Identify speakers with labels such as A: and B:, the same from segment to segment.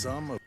A: some of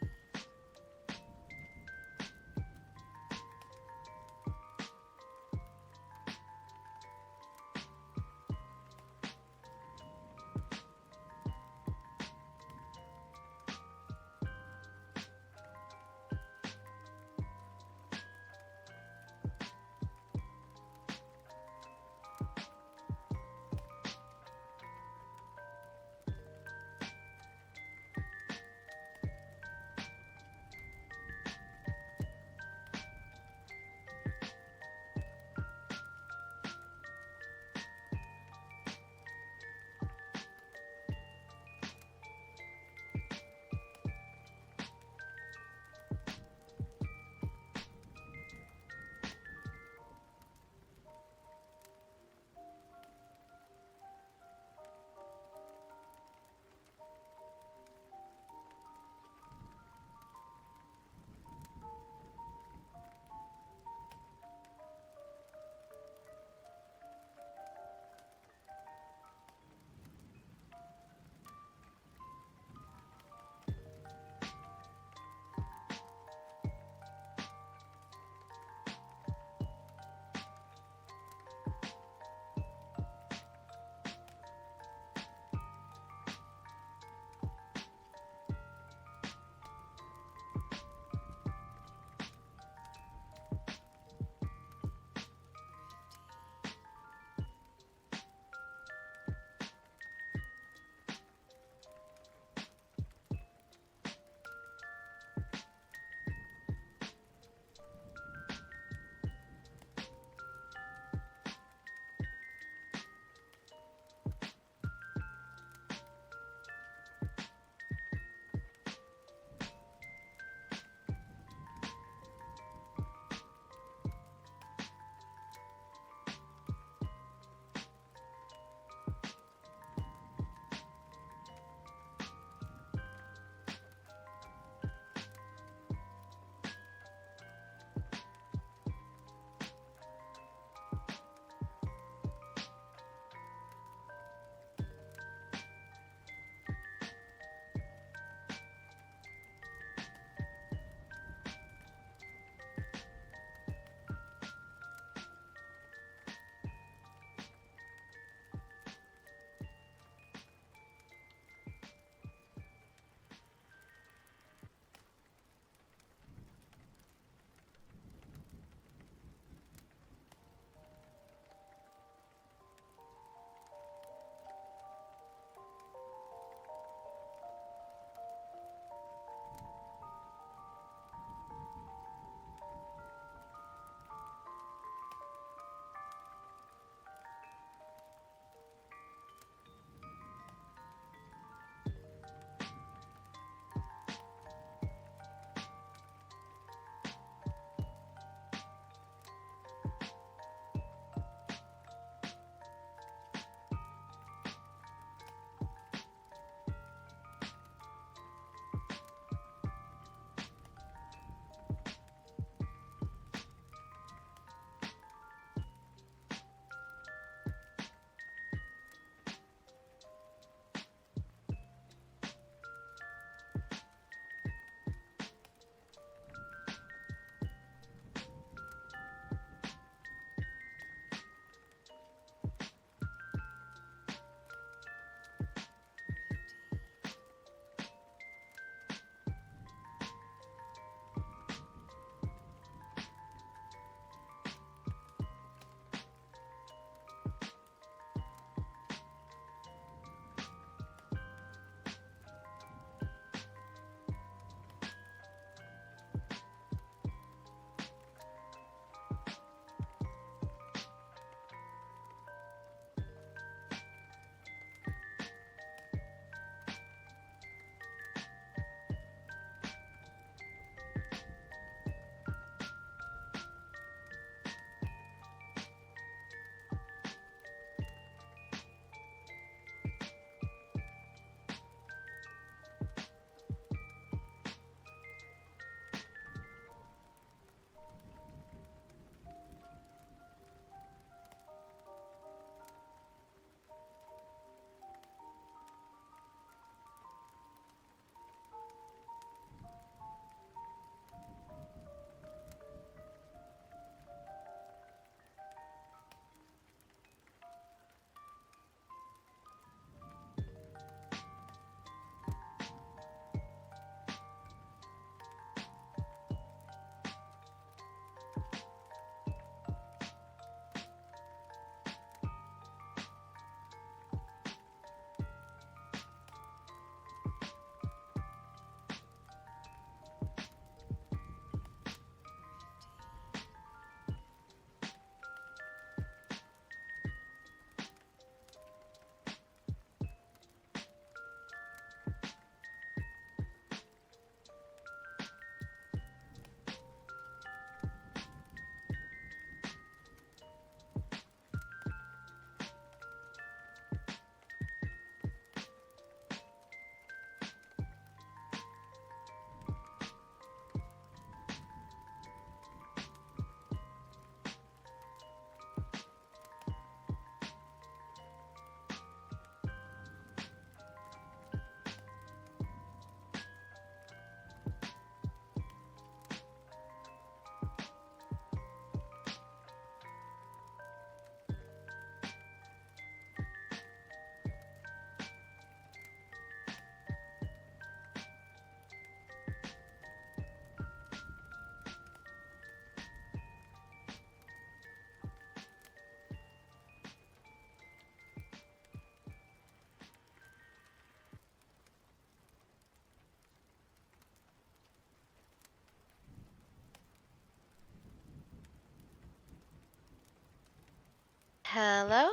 A: Hello?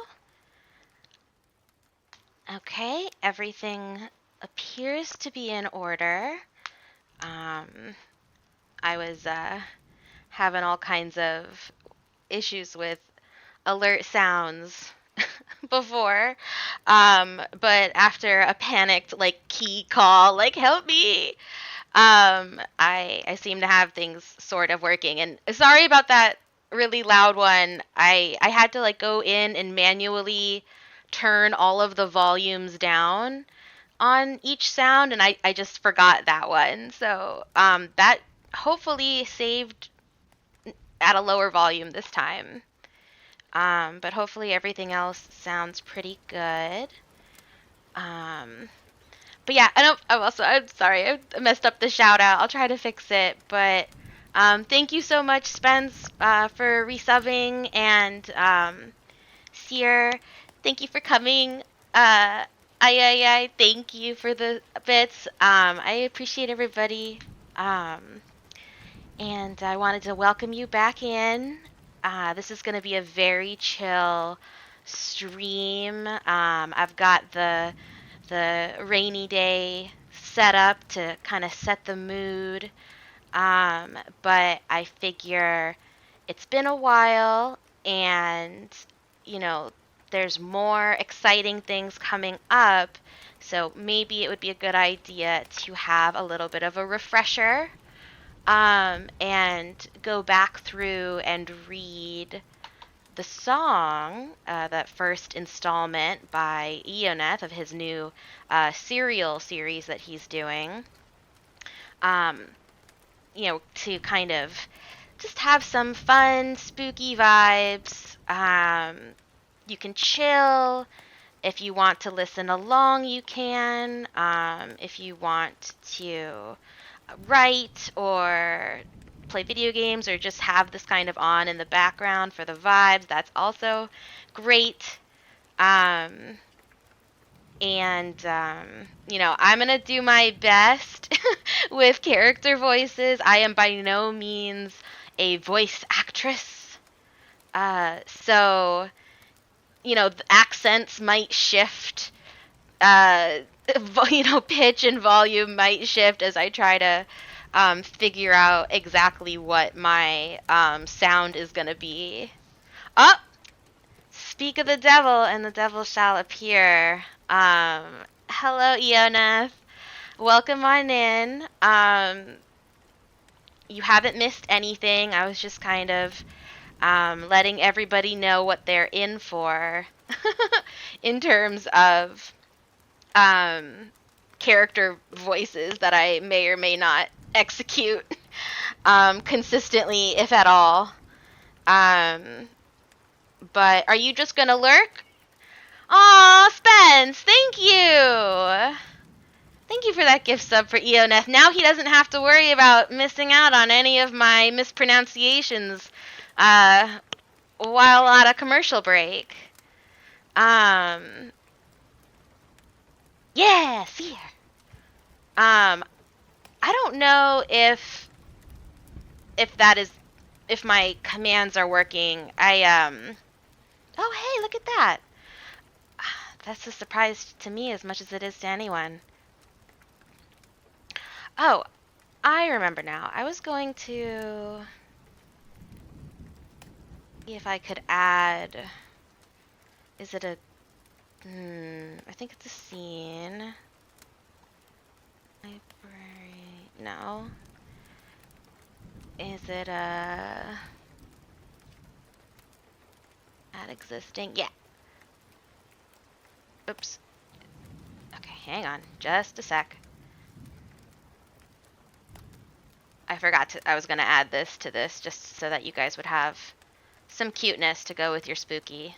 A: Okay, everything appears to be in order. Um, I was having all kinds of issues with alert sounds before. But after a panicked key call, help me, I seem to have things sort of working. And sorry about that really loud one. I had to go in and manually turn all of the volumes down on each sound, and I just forgot that one. So that hopefully saved at a lower volume this time. But hopefully everything else sounds pretty good. Um, but yeah, I'm sorry, I messed up the shout out. I'll try to fix it. But thank you so much, Spence, for resubbing, and Seer, thank you for coming. Thank you for the bits. I appreciate everybody. And I wanted to welcome you back in. This is going to be a very chill stream. I've got the rainy day set up to kind of set the mood. But I figure it's been a while, and you know, there's more exciting things coming up. So maybe it would be a good idea to have a little bit of a refresher, and go back through and read the song, that first installment by Eoneth of his new serial series that he's doing. Um, to kind of just have some fun, spooky vibes. You can chill. If you want to listen along, you can. If you want to write or play video games or just have this kind of on in the background for the vibes, that's also great. Um, and I'm going to do my best with character voices. I am by no means a voice actress. So, the accents might shift. Uh, Pitch and volume might shift as I try to figure out exactly what my sound is going to be. Oh, speak of the devil, and the devil shall appear. Hello, Eoneth. Welcome on in. You haven't missed anything. I was just kind of letting everybody know what they're in for in terms of character voices that I may or may not execute consistently, if at all. But are you just gonna lurk? Aw, Spence, thank you! Thank you for that gift sub for Eoneth. Now he doesn't have to worry about missing out on any of my mispronunciations while at a commercial break. Yeah, see her. I don't know if my commands are working. Oh, hey, look at that. That's a surprise to me as much as it is to anyone. Oh, I remember now. I was going to see if I could add. Is it a? I think it's a scene. Library. No. Is it a? Add existing. Yeah. Oops. Okay, hang on. Just a sec. I was going to add this to this just so that you guys would have some cuteness to go with your spooky.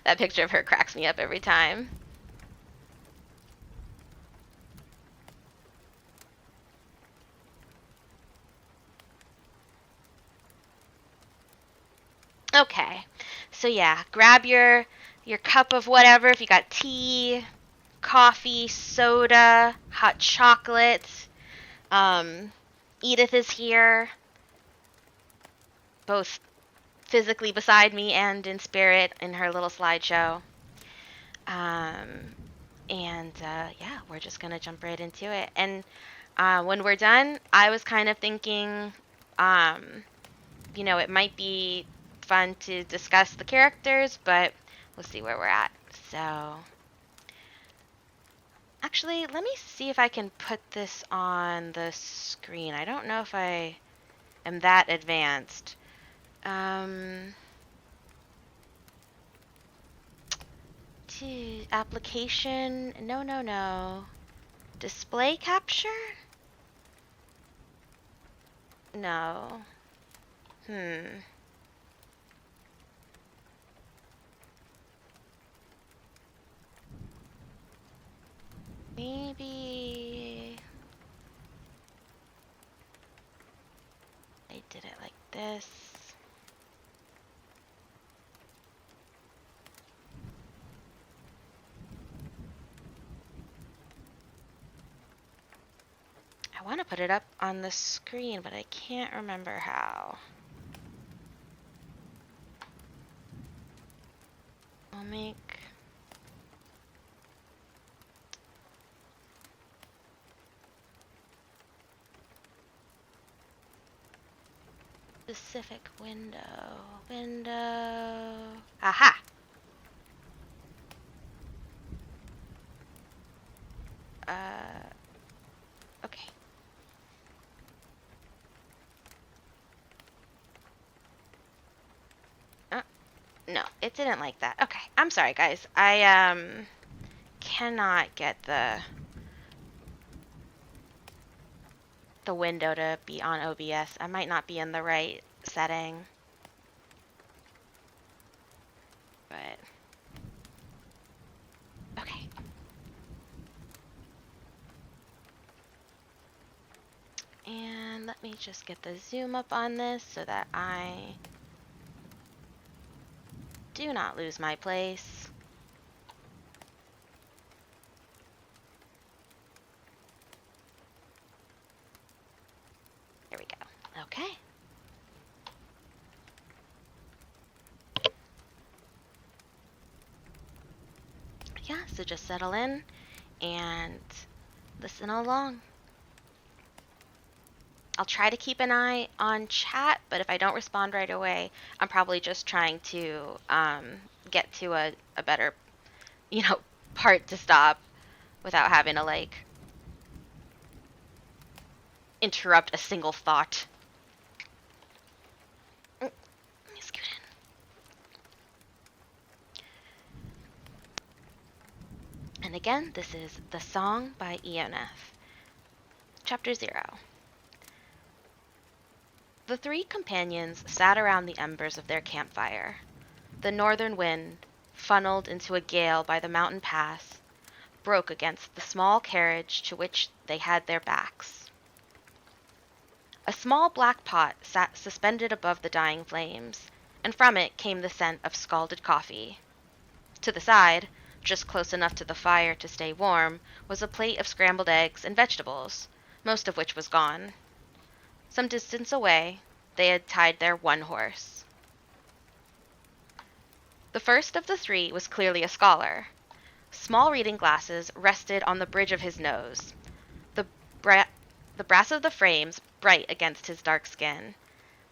A: That picture of her cracks me up every time. Okay. So yeah, grab your cup of whatever. If you got tea, coffee, soda, hot chocolate, Um, Edith is here, both physically beside me and in spirit in her little slideshow. Um, and yeah, we're just gonna jump right into it. And when we're done, I was kind of thinking, um, it might be fun to discuss the characters, but we'll see where we're at. So, actually, let me see if I can put this on the screen. I don't know if I am that advanced. Um, Application, no, no, no. Display capture? No. Hmm. Maybe I did it like this. I want to put it up on the screen, but I can't remember how. I'll make specific window. Aha! Okay. Uh, no, it didn't like that. Okay, I'm sorry, guys. I cannot get the window to be on OBS. I might not be in the right setting. But okay. And let me just get the zoom up on this so that I do not lose my place. There we go. Okay. Yeah, so just settle in and listen along. I'll try to keep an eye on chat, but if I don't respond right away, I'm probably just trying to get to a better, part to stop without having to, interrupt a single thought. Let me scoot in. And again, this is The Song by Eoneth. Chapter 0. The three companions sat around the embers of their campfire. The northern wind, funneled into a gale by the mountain pass, broke against the small carriage to which they had their backs. A small black pot sat suspended above the dying flames, and from it came the scent of scalded coffee. To the side, just close enough to the fire to stay warm, was a plate of scrambled eggs and vegetables, most of which was gone. Some distance away, they had tied their one horse. The first of the three was clearly a scholar. Small reading glasses rested on the bridge of his nose, the, the brass of the frames bright against his dark skin,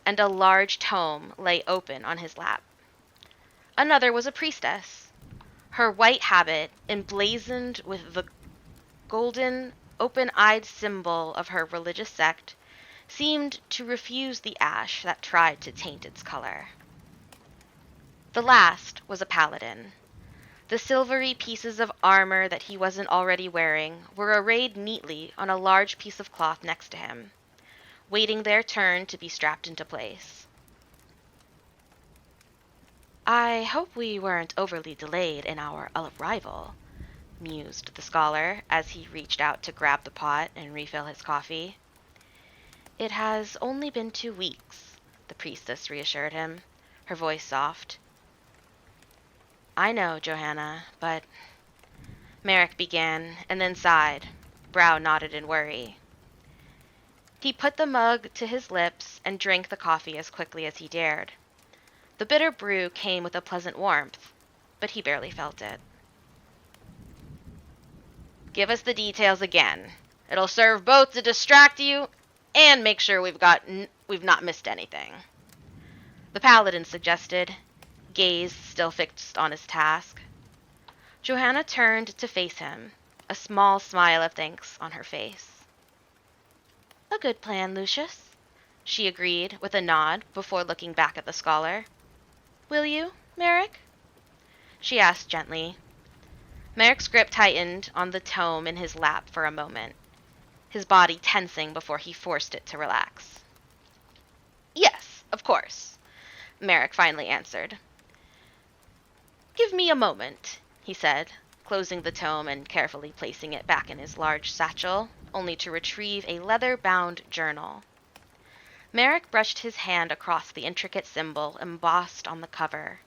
A: and a large tome lay open on his lap. Another was a priestess. Her white habit, emblazoned with the golden, open-eyed symbol of her religious sect, seemed to refuse the ash that tried to taint its color. The last was a paladin. The silvery pieces of armor that he wasn't already wearing were arrayed neatly on a large piece of cloth next to him, waiting their turn to be strapped into place. I hope we weren't overly delayed in our arrival, mused the scholar as he reached out to grab the pot and refill his coffee. It has only been 2 weeks, the priestess reassured him, her voice soft. I know, Johanna, but... Merrick began, and then sighed, brow knotted in worry. He put the mug to his lips and drank the coffee as quickly as he dared. The bitter brew came with a pleasant warmth, but he barely felt it. Give us the details again. It'll serve both to distract you and make sure we've not missed anything. The paladin suggested, gaze still fixed on his task. Johanna turned to face him, a small smile of thanks on her face. A good plan, Lucius, she agreed with a nod before looking back at the scholar. Will you, Merrick? She asked gently. Merrick's grip tightened on the tome in his lap for a moment, his body tensing before he forced it to relax. Yes, of course, Merrick finally answered. Give me a moment, he said, closing the tome and carefully placing it back in his large satchel, only to retrieve a leather-bound journal. Merrick brushed his hand across the intricate symbol embossed on the cover,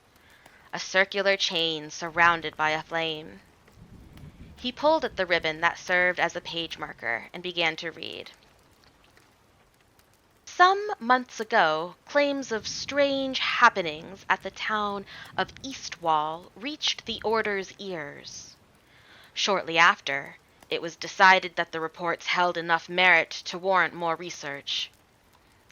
A: a circular chain surrounded by a flame. He pulled at the ribbon that served as a page marker and began to read. Some months ago, claims of strange happenings at the town of Eastwall reached the Order's ears. Shortly after, it was decided that the reports held enough merit to warrant more research.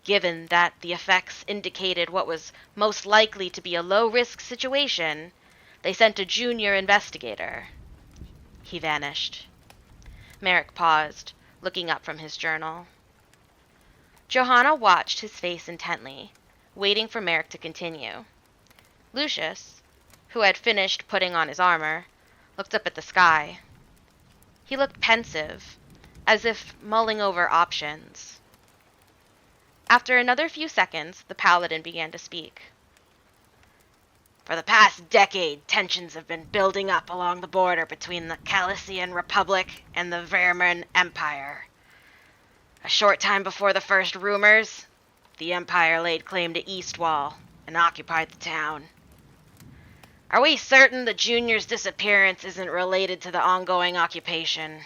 A: Given that the effects indicated what was most likely to be a low-risk situation, they sent a junior investigator. He vanished. Merrick paused, looking up from his journal. Johanna watched his face intently, waiting for Merrick to continue. Lucius, who had finished putting on his armor, looked up at the sky. He looked pensive, as if mulling over options. After another few seconds, the paladin began to speak. For the past decade, tensions have been building up along the border between the Calician Republic and the Vermin Empire. A short time before the first rumors, the Empire laid claim to Eastwall and occupied the town. Are we certain the Junior's disappearance isn't related to the ongoing occupation?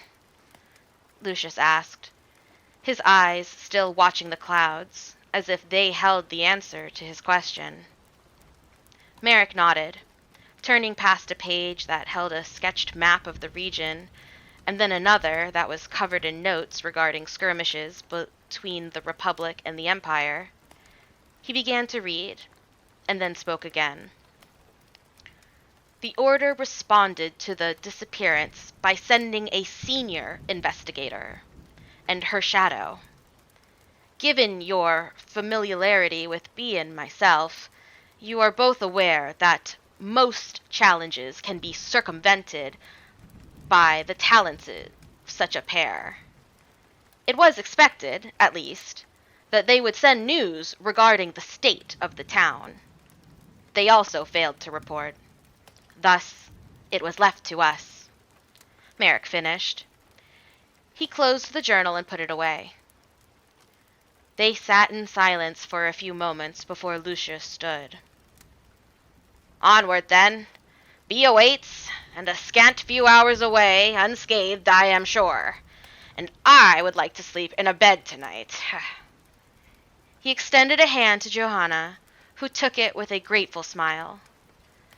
A: Lucius asked, his eyes still watching the clouds, as if they held the answer to his question. Merrick nodded, turning past a page that held a sketched map of the region, and then another that was covered in notes regarding skirmishes between the Republic and the Empire. He began to read, and then spoke again. The Order responded to the disappearance by sending a senior investigator, and her shadow. Given your familiarity with Bee and myself, you are both aware that most challenges can be circumvented by the talents of such a pair. It was expected, at least, that they would send news regarding the state of the town. They also failed to report. Thus, it was left to us. Merrick finished. He closed the journal and put it away. They sat in silence for a few moments before Lucius stood. Onward, then. Bee awaits, and a scant few hours away, unscathed, I am sure. And I would like to sleep in a bed tonight. He extended a hand to Johanna, who took it with a grateful smile.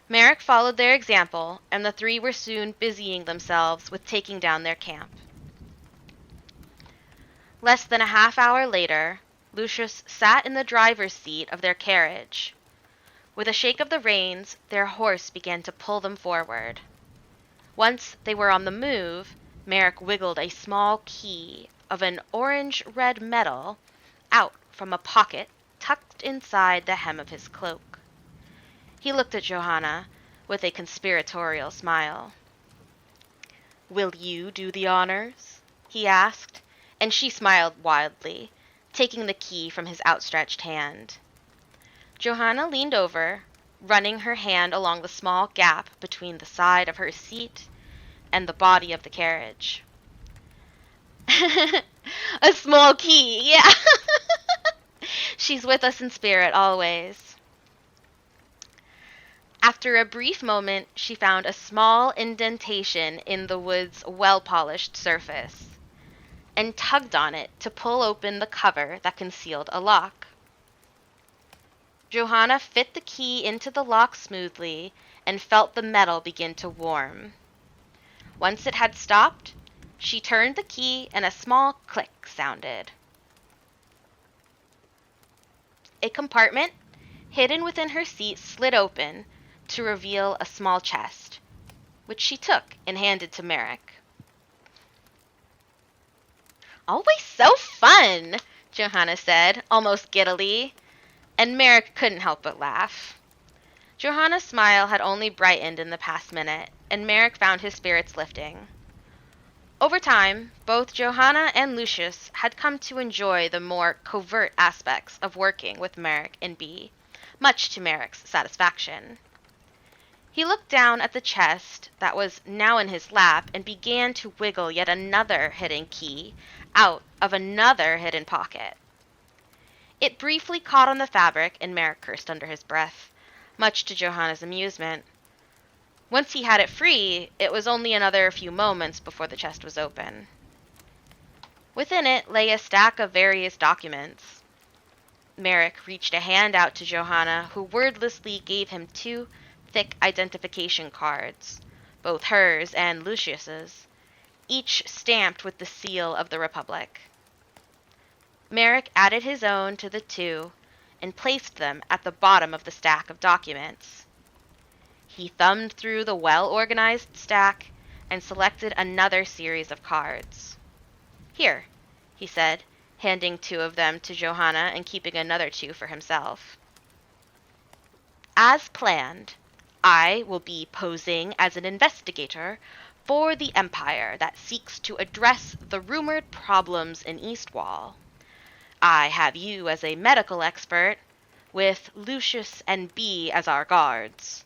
A: Merrick followed their example, and the three were soon busying themselves with taking down their camp. Less than a half-hour later, Lucius sat in the driver's seat of their carriage. With a shake of the reins, their horse began to pull them forward. Once they were on the move, Merrick wiggled a small key of an orange-red metal out from a pocket tucked inside the hem of his cloak. He looked at Johanna with a conspiratorial smile. Will you do the honors? He asked, and she smiled wildly, taking the key from his outstretched hand. Johanna leaned over, running her hand along the small gap between the side of her seat and the body of the carriage. A small key, yeah. She's with us in spirit always. After a brief moment, she found a small indentation in the wood's well-polished surface. and tugged on it to pull open the cover that concealed a lock. Johanna fit the key into the lock smoothly and felt the metal begin to warm. Once it had stopped, she turned the key and a small click sounded. A compartment hidden within her seat slid open to reveal a small chest, which she took and handed to Merrick. "Always so fun," Johanna said, almost giddily, and Merrick couldn't help but laugh. Johanna's smile had only brightened in the past minute, and Merrick found his spirits lifting. Over time, both Johanna and Lucius had come to enjoy the more covert aspects of working with Merrick and Bee, much to Merrick's satisfaction. He looked down at the chest that was now in his lap and began to wiggle yet another hidden key out of another hidden pocket. It briefly caught on the fabric, and Merrick cursed under his breath, much to Johanna's amusement. Once he had it free, it was only another few moments before the chest was open. Within it lay a stack of various documents. Merrick reached a hand out to Johanna, who wordlessly gave him 2 thick identification cards, both hers and Lucius's, each stamped with the seal of the Republic. Merrick added his own to the 2 and placed them at the bottom of the stack of documents. He thumbed through the well-organized stack and selected another series of cards. "Here," he said, handing 2 of them to Johanna and keeping another 2 for himself. "As planned, I will be posing as an investigator for the Empire that seeks to address the rumored problems in Eastwall. I have you as a medical expert, with Lucius and Bee as our guards,"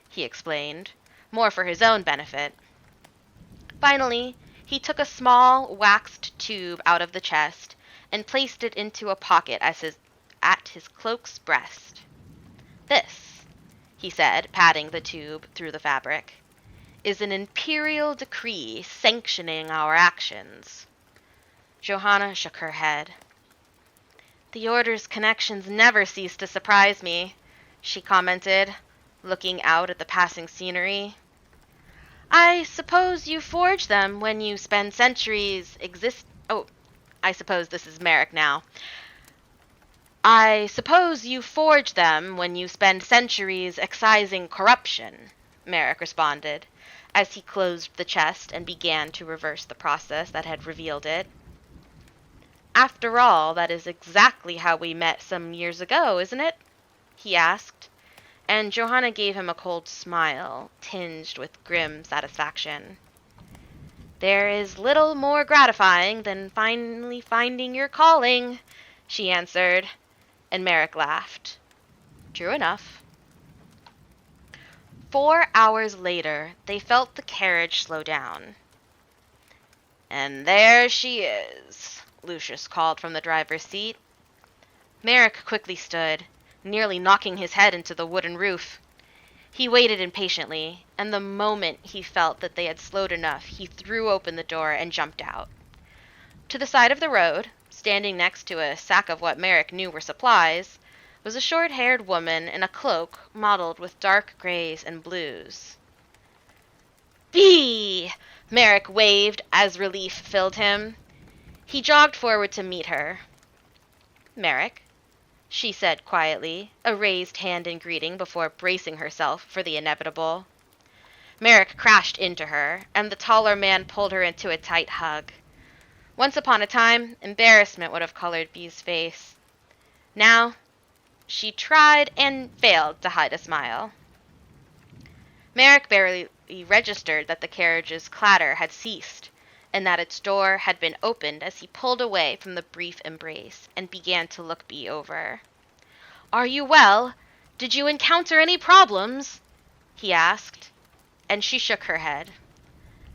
A: he explained, more for his own benefit. Finally, he took a small waxed tube out of the chest and placed it into a pocket at his cloak's breast. "This," he said, patting the tube through the fabric, "is an imperial decree sanctioning our actions." Johanna shook her head. "The Order's connections never cease to surprise me," she commented, looking out at the passing scenery. "I suppose you forge them when you spend centuries I suppose this is Merrick now. "I suppose you forge them when you spend centuries excising corruption," Merrick responded, as he closed the chest and began to reverse the process that had revealed it. "After all, that is exactly how we met some years ago, isn't it?" he asked, and Johanna gave him a cold smile, tinged with grim satisfaction. "There is little more gratifying than finally finding your calling," she answered, and Merrick laughed. True enough. 4 hours later, they felt the carriage slow down. "And there she is," Lucius called from the driver's seat. Merrick quickly stood, nearly knocking his head into the wooden roof. He waited impatiently, and the moment he felt that they had slowed enough, he threw open the door and jumped out. To the side of the road, standing next to a sack of what Merrick knew were supplies, was a short-haired woman in a cloak mottled with dark grays and blues. "Bee!" Merrick waved as relief filled him. He jogged forward to meet her. "Merrick," she said quietly, a raised hand in greeting before bracing herself for the inevitable. Merrick crashed into her, and the taller man pulled her into a tight hug. Once upon a time, embarrassment would have colored Bee's face. Now, she tried and failed to hide a smile. Merrick barely registered that the carriage's clatter had ceased, and that its door had been opened as he pulled away from the brief embrace and began to look Bee over. "Are you well? Did you encounter any problems?" he asked, and she shook her head.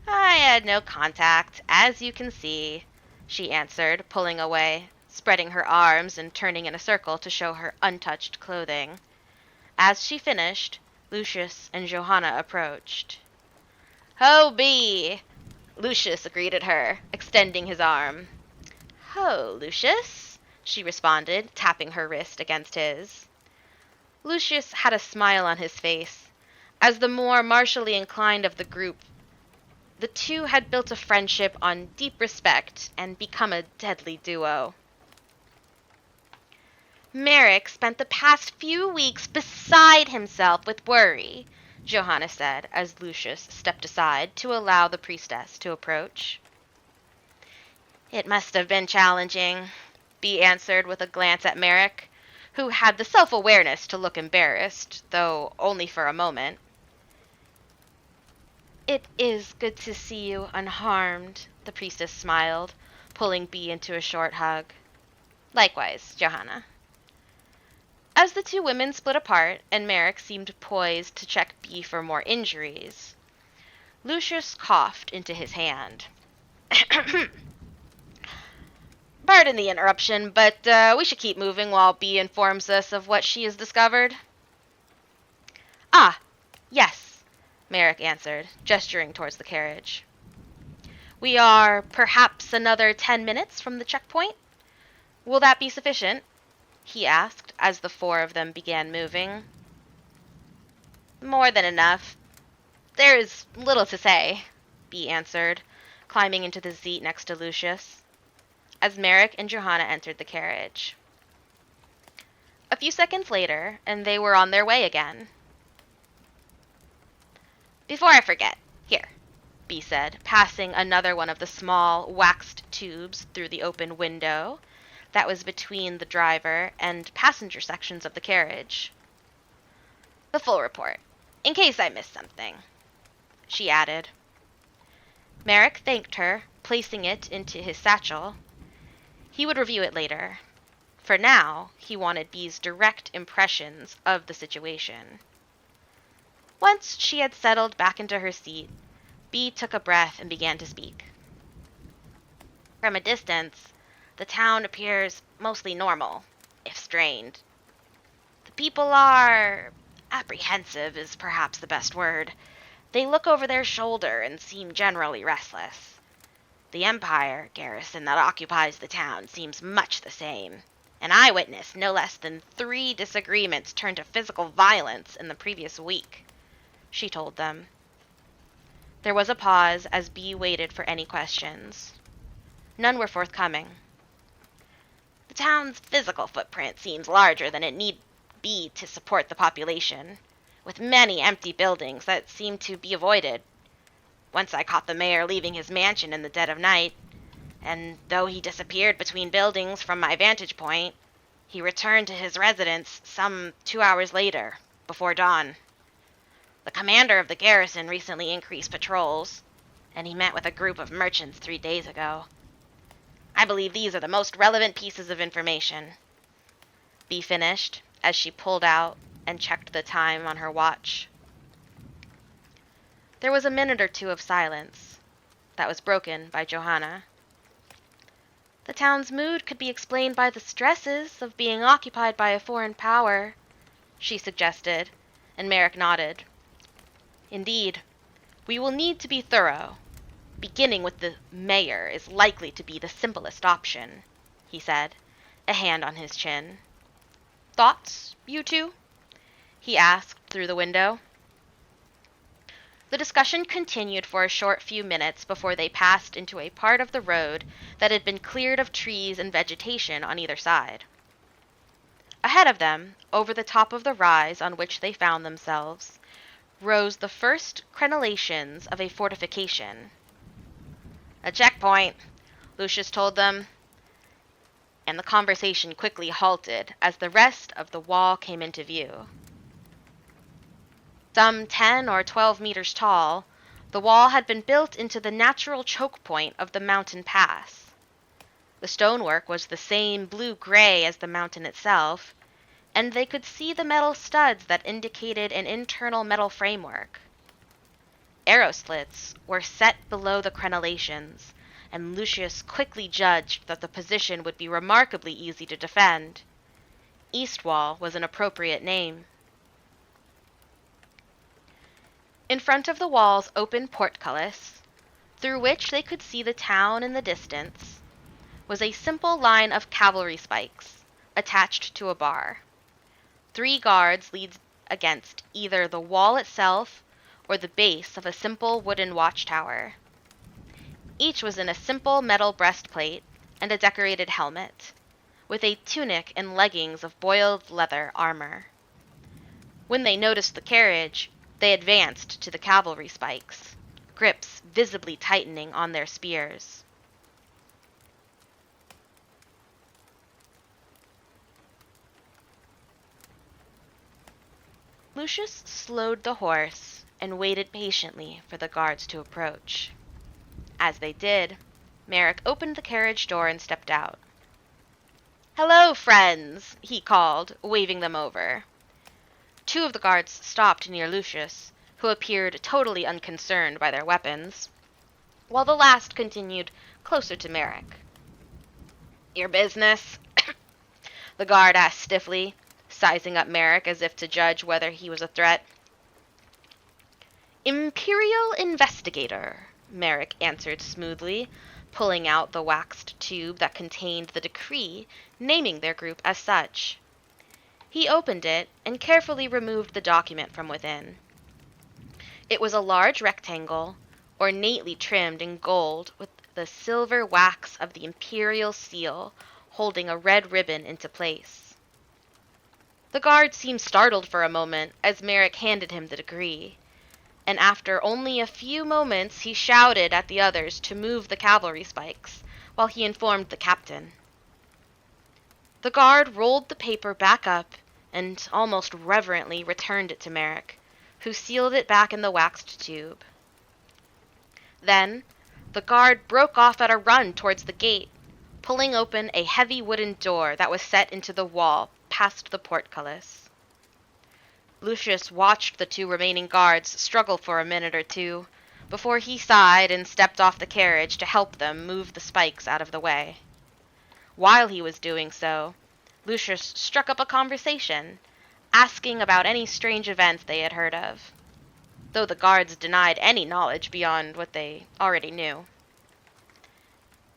A: "I had no contact, as you can see," she answered, pulling away, spreading her arms and turning in a circle to show her untouched clothing. As she finished, Lucius and Johanna approached. "Ho, Bee!" Lucius greeted her, extending his arm. "Ho, Lucius," she responded, tapping her wrist against his. Lucius had a smile on his face. As the more martially inclined of the group, the two had built a friendship on deep respect and become a deadly duo. "Merrick spent the past few weeks beside himself with worry," Johanna said as Lucius stepped aside to allow the priestess to approach. "It must have been challenging," Bee answered with a glance at Merrick, who had the self-awareness to look embarrassed, though only for a moment. "It is good to see you unharmed," the priestess smiled, pulling Bee into a short hug. "Likewise, Johanna." As the two women split apart and Merrick seemed poised to check Bee for more injuries, Lucius coughed into his hand. "Pardon the interruption, but we should keep moving while Bee informs us of what she has discovered." "Ah, yes," Merrick answered, gesturing towards the carriage. "We are perhaps another 10 minutes from the checkpoint. Will that be sufficient?" he asked as the four of them began moving. "More than enough. There is little to say," Bee answered, climbing into the seat next to Lucius, as Merrick and Johanna entered the carriage. A few seconds later, and they were on their way again. "Before I forget, here," Bee said, passing another one of the small, waxed tubes through the open window that was between the driver and passenger sections of the carriage. "The full report, in case I missed something," she added. Merrick thanked her, placing it into his satchel. He would review it later. For now, he wanted Bee's direct impressions of the situation. Once she had settled back into her seat, Bee took a breath and began to speak. "From a distance, the town appears mostly normal, if strained. The people are apprehensive is perhaps the best word. They look over their shoulder and seem generally restless. The Empire garrison that occupies the town seems much the same, and I witnessed no less than 3 disagreements turn to physical violence in the previous week," she told them. There was a pause as Bee waited for any questions. None were forthcoming. "The town's physical footprint seems larger than it need be to support the population, with many empty buildings that seem to be avoided. Once I caught the mayor leaving his mansion in the dead of night, and though he disappeared between buildings from my vantage point, he returned to his residence some 2 hours later, before dawn. The commander of the garrison recently increased patrols, and he met with a group of merchants 3 days ago. I believe these are the most relevant pieces of information," Bee finished as she pulled out and checked the time on her watch. There was a minute or two of silence that was broken by Johanna. "The town's mood could be explained by the stresses of being occupied by a foreign power," she suggested, and Merrick nodded. "Indeed, we will need to be thorough. Beginning with the mayor is likely to be the simplest option," he said, a hand on his chin. "Thoughts, you two?" he asked through the window. The discussion continued for a short few minutes before they passed into a part of the road that had been cleared of trees and vegetation on either side. Ahead of them, over the top of the rise on which they found themselves, rose the first crenellations of a fortification. "A checkpoint," Lucius told them, and the conversation quickly halted as the rest of the wall came into view. Some 10 or 12 meters tall, the wall had been built into the natural choke point of the mountain pass. The stonework was the same blue-gray as the mountain itself, and they could see the metal studs that indicated an internal metal framework. Arrow slits were set below the crenellations, and Lucius quickly judged that the position would be remarkably easy to defend. Eastwall was an appropriate name. In front of the wall's open portcullis, through which they could see the town in the distance, was a simple line of cavalry spikes attached to a bar. 3 guards leaned against either the wall itself or the base of a simple wooden watchtower. Each was in a simple metal breastplate and a decorated helmet, with a tunic and leggings of boiled leather armor. When they noticed the carriage, they advanced to the cavalry spikes, grips visibly tightening on their spears. Lucius slowed the horse and waited patiently for the guards to approach. As they did, Merrick opened the carriage door and stepped out. "Hello, friends," he called, waving them over. 2 of the guards stopped near Lucius, who appeared totally unconcerned by their weapons, while the last continued closer to Merrick. "Your business?" the guard asked stiffly, sizing up Merrick as if to judge whether he was a threat. "Imperial investigator," Merrick answered smoothly, pulling out the waxed tube that contained the decree naming their group as such. He opened it and carefully removed the document from within. It was a large rectangle, ornately trimmed in gold with the silver wax of the imperial seal holding a red ribbon into place. The guard seemed startled for a moment as Merrick handed him the decree, and after only a few moments he shouted at the others to move the cavalry spikes, while he informed the captain. The guard rolled the paper back up and almost reverently returned it to Merrick, who sealed it back in the waxed tube. Then the guard broke off at a run towards the gate, pulling open a heavy wooden door that was set into the wall past the portcullis. Lucius watched the 2 remaining guards struggle for a minute or 2, before he sighed and stepped off the carriage to help them move the spikes out of the way. While he was doing so, Lucius struck up a conversation, asking about any strange events they had heard of, though the guards denied any knowledge beyond what they already knew.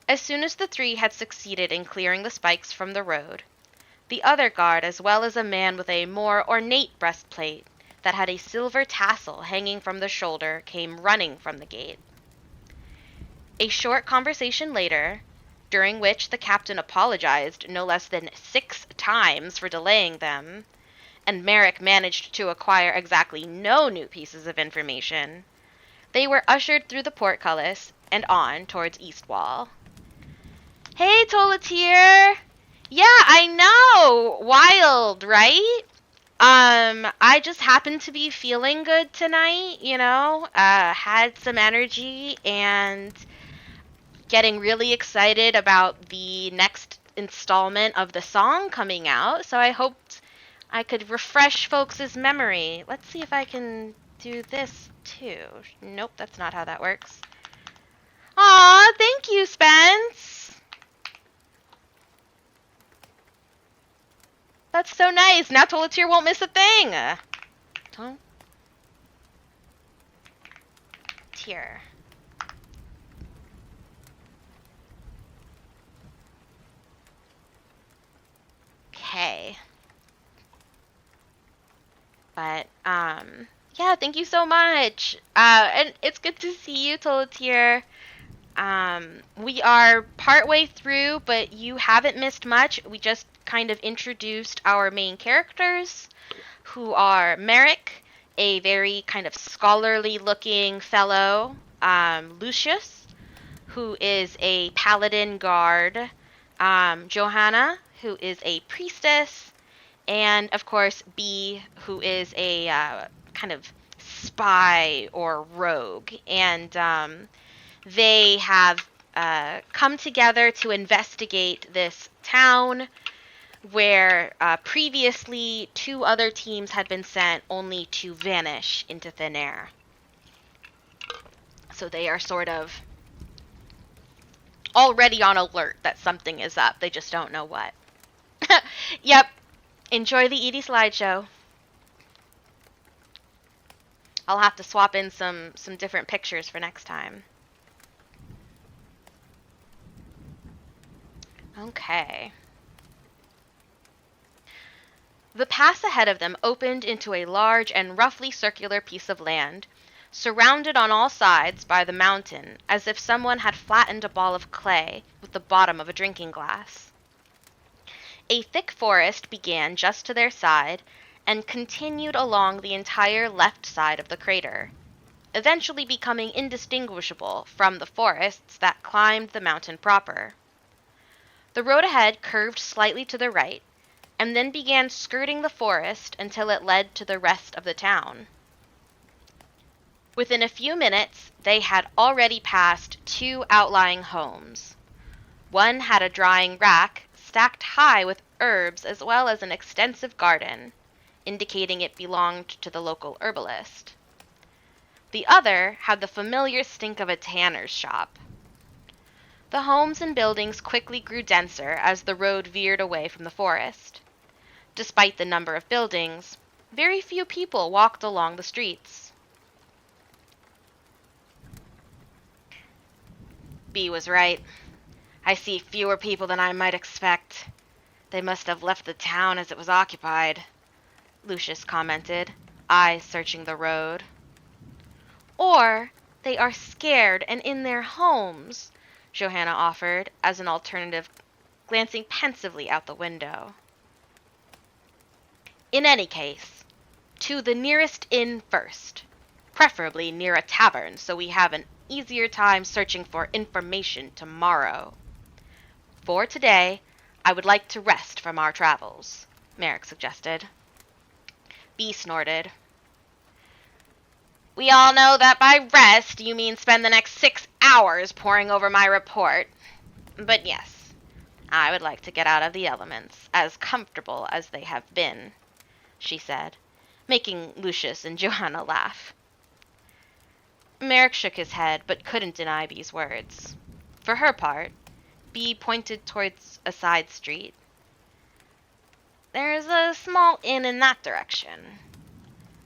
A: As soon as the 3 had succeeded in clearing the spikes from the road, the other guard, as well as a man with a more ornate breastplate that had a silver tassel hanging from the shoulder, came running from the gate. A short conversation later, during which the captain apologized no less than 6 times for delaying them, and Merrick managed to acquire exactly no new pieces of information, they were ushered through the portcullis and on towards Eastwall. "Hey, Tolatier! Yeah, I know! Wild, right? I just happened to be feeling good tonight, had some energy and getting really excited about the next installment of the song coming out, so I hoped I could refresh folks' memory. Let's see if I can do this too. Nope, that's not how that works. Aw, thank you, Spence! That's so nice. Now Tolatier won't miss a thing. Tier. Okay. But, yeah, thank you so much. And it's good to see you, Tolatier. We are partway through, but you haven't missed much. We just kind of introduced our main characters, who are Merrick, a very kind of scholarly looking fellow, Lucius, who is a paladin guard, Johanna, who is a priestess, and of course B, who is a kind of spy or rogue. And they have come together to investigate this town where previously 2 other teams had been sent only to vanish into thin air. So they are sort of already on alert that something is up. They just don't know what. Yep. Enjoy the Edie slideshow. I'll have to swap in some different pictures for next time. Okay. The pass ahead of them opened into a large and roughly circular piece of land, surrounded on all sides by the mountain, as if someone had flattened a ball of clay with the bottom of a drinking glass. A thick forest began just to their side and continued along the entire left side of the crater, eventually becoming indistinguishable from the forests that climbed the mountain proper. The road ahead curved slightly to the right, and then began skirting the forest until it led to the rest of the town. Within a few minutes, they had already passed two outlying homes. One had a drying rack stacked high with herbs as well as an extensive garden, indicating it belonged to the local herbalist. The other had the familiar stink of a tanner's shop. The homes and buildings quickly grew denser as the road veered away from the forest. Despite the number of buildings, very few people walked along the streets. Bee was right. I see fewer people than I might expect. They must have left the town as it was occupied, Lucius commented, eyes searching the road. Or they are scared and in their homes, Johanna offered as an alternative, glancing pensively out the window. In any case, to the nearest inn first, preferably near a tavern so we have an easier time searching for information tomorrow. For today, I would like to rest from our travels, Merrick suggested. Bee snorted. We all know that by rest you mean spend the next 6 hours poring over my report. But yes, I would like to get out of the elements, as comfortable as they have been, she said, making Lucius and Johanna laugh. Merrick shook his head, but couldn't deny Bee's words. For her part, Bee pointed towards a side street. There's a small inn in that direction,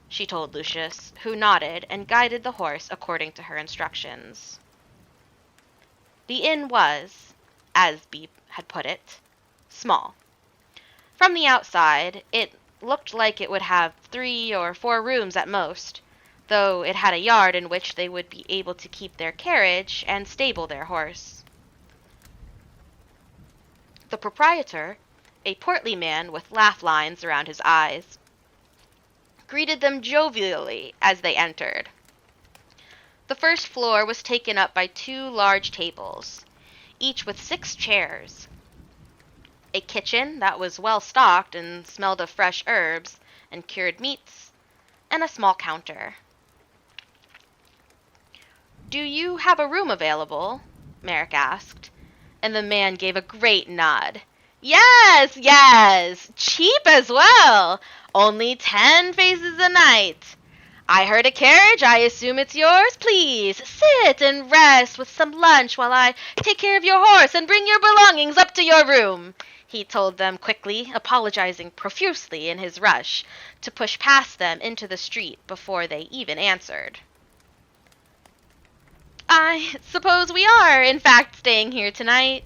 A: she told Lucius, who nodded and guided the horse according to her instructions. The inn was, as Bee had put it, small. From the outside, it looked like it would have 3 or 4 rooms at most, though it had a yard in which they would be able to keep their carriage and stable their horse. The proprietor, a portly man with laugh lines around his eyes, greeted them jovially as they entered. The first floor was taken up by 2 large tables, each with 6 chairs, a kitchen that was well stocked and smelled of fresh herbs and cured meats, and a small counter. Do you have a room available? Merrick asked, and the man gave a great nod. Yes, yes, cheap as well. Only 10 faces a night. I heard a carriage. I assume it's yours. Please sit and rest with some lunch while I take care of your horse and bring your belongings up to your room, he told them quickly, apologizing profusely in his rush to push past them into the street before they even answered. I suppose we are, in fact, staying here tonight,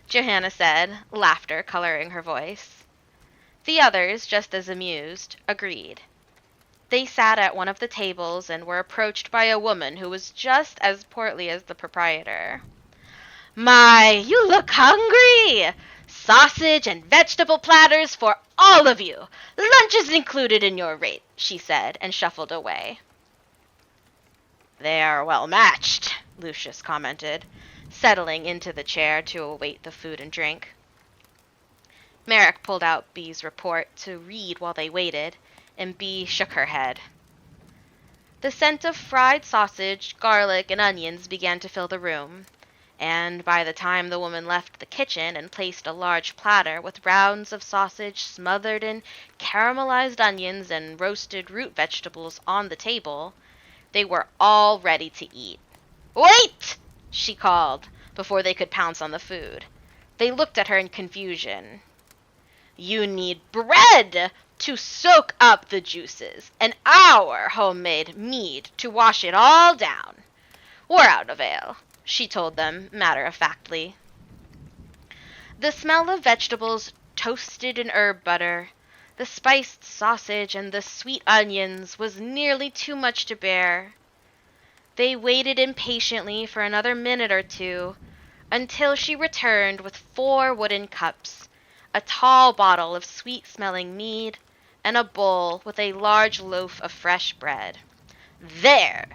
A: Johanna said, laughter coloring her voice. The others, just as amused, agreed. They sat at one of the tables and were approached by a woman who was just as portly as the proprietor. My, you look hungry! Sausage and vegetable platters for all of you. Lunch is included in your rate, she said, and shuffled away. They are well matched, Lucius commented, settling into the chair to await the food and drink. Merrick pulled out Bee's report to read while they waited, and Bee shook her head. The scent of fried sausage, garlic, and onions began to fill the room, and by the time the woman left the kitchen and placed a large platter with rounds of sausage smothered in caramelized onions and roasted root vegetables on the table, they were all ready to eat. Wait! She called, before they could pounce on the food. They looked at her in confusion. You need bread to soak up the juices, and our homemade mead to wash it all down. We're out of ale, she told them matter-of-factly. The smell of vegetables toasted in herb butter, the spiced sausage, and the sweet onions was nearly too much to bear. They waited impatiently for another minute or two, until she returned with 4 wooden cups, a tall bottle of sweet-smelling mead, and a bowl with a large loaf of fresh bread. "There!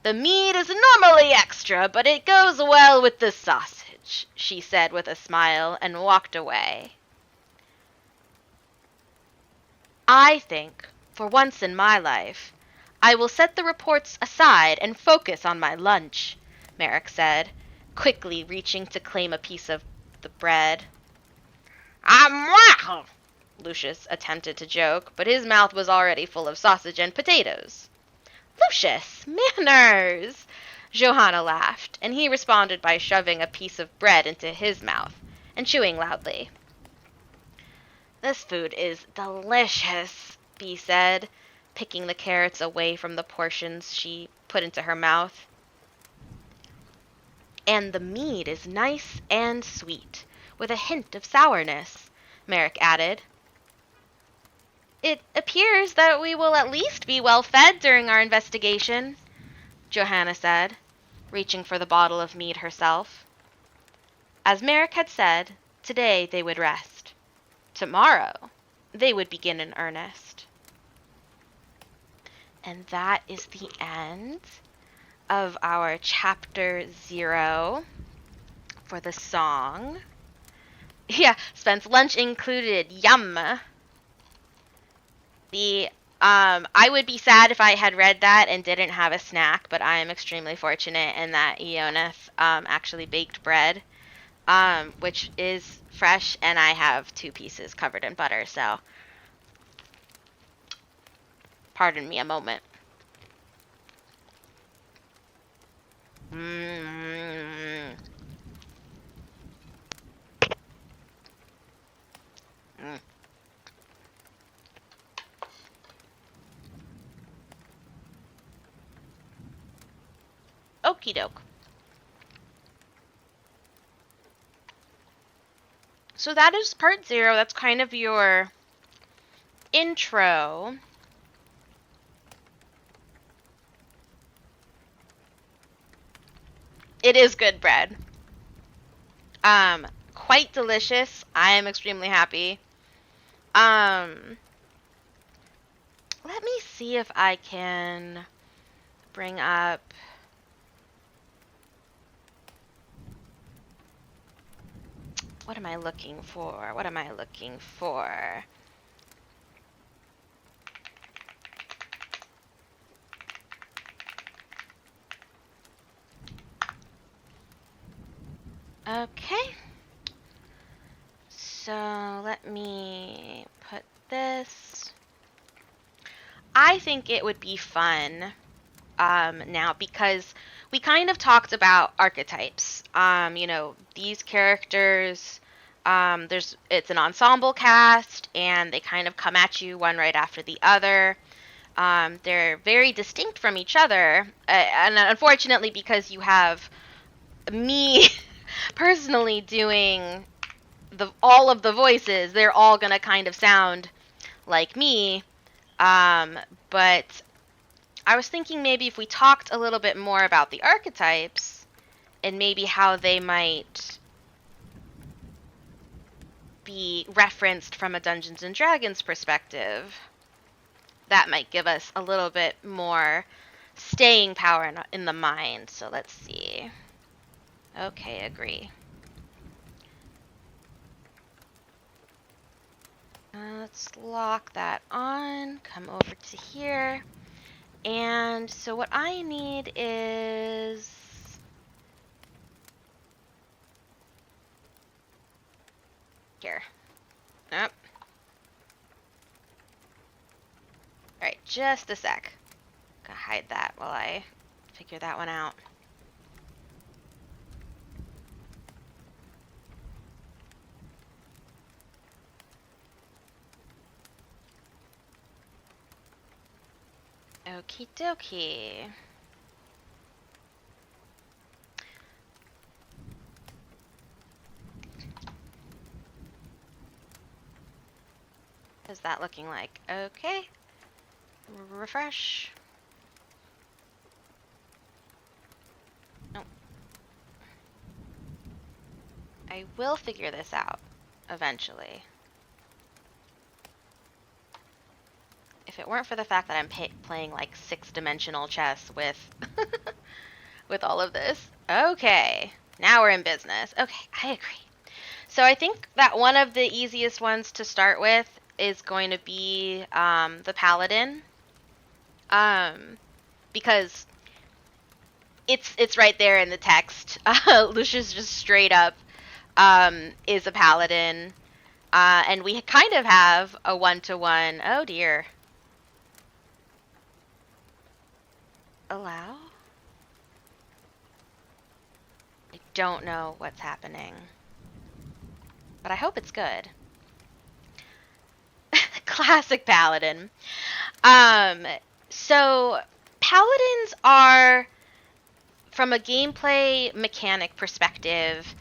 A: The mead is normally extra, but it goes well with the sausage," she said with a smile, and walked away. "I think, for once in my life, I will set the reports aside and focus on my lunch," Merrick said, quickly reaching to claim a piece of the bread. "Ah, Lucius attempted to joke, but his mouth was already full of sausage and potatoes. "Lucius, manners!" Johanna laughed, and he responded by shoving a piece of bread into his mouth and chewing loudly. "This food is delicious," Bee said, picking the carrots away from the portions she put into her mouth. "And the mead is nice and sweet, with a hint of sourness," Merrick added. "It appears that we will at least be well fed during our investigation," Johanna said, reaching for the bottle of mead herself. As Merrick had said, today they would rest. Tomorrow they would begin in earnest. And that is the end of our chapter 0 for the song. Yeah, Spence, lunch included. Yum. I would be sad if I had read that and didn't have a snack, but I am extremely fortunate in that Ionis actually baked bread, which is fresh, and I have 2 pieces covered in butter, so pardon me a moment. Mm. Mm. Okie doke. So that is part 0. That's kind of your intro. It is good bread. Quite delicious. I am extremely happy. Let me see if I can bring up... What am I looking for? What am I looking for? Okay. So let me put this. I think it would be fun now because we kind of talked about archetypes. These characters, it's an ensemble cast, and they kind of come at you one right after the other. They're very distinct from each other, and unfortunately, because you have me personally doing all of the voices, they're all gonna kind of sound like me. But I was thinking maybe if we talked a little bit more about the archetypes and maybe how they might be referenced from a Dungeons and Dragons perspective, that might give us a little bit more staying power in the mind. So let's see. Okay, agree. Let's lock that on. Come over to here. And so what I need is... Here. Nope. Alright, just a sec. Gotta hide that while I figure that one out. Okie dokie. that looking like? Okay. Refresh. Nope. I will figure this out eventually. If it weren't for the fact that I'm playing like 6-dimensional chess with with all of this. Okay. Now we're in business. Okay, I agree. So I think that one of the easiest ones to start with is going to be the Paladin. Because it's right there in the text. Lucius just straight up is a Paladin. And we kind of have a one-to-one. Oh dear. Allow? I don't know what's happening. But I hope it's good. Classic Paladin. So Paladins are, from a gameplay mechanic perspective,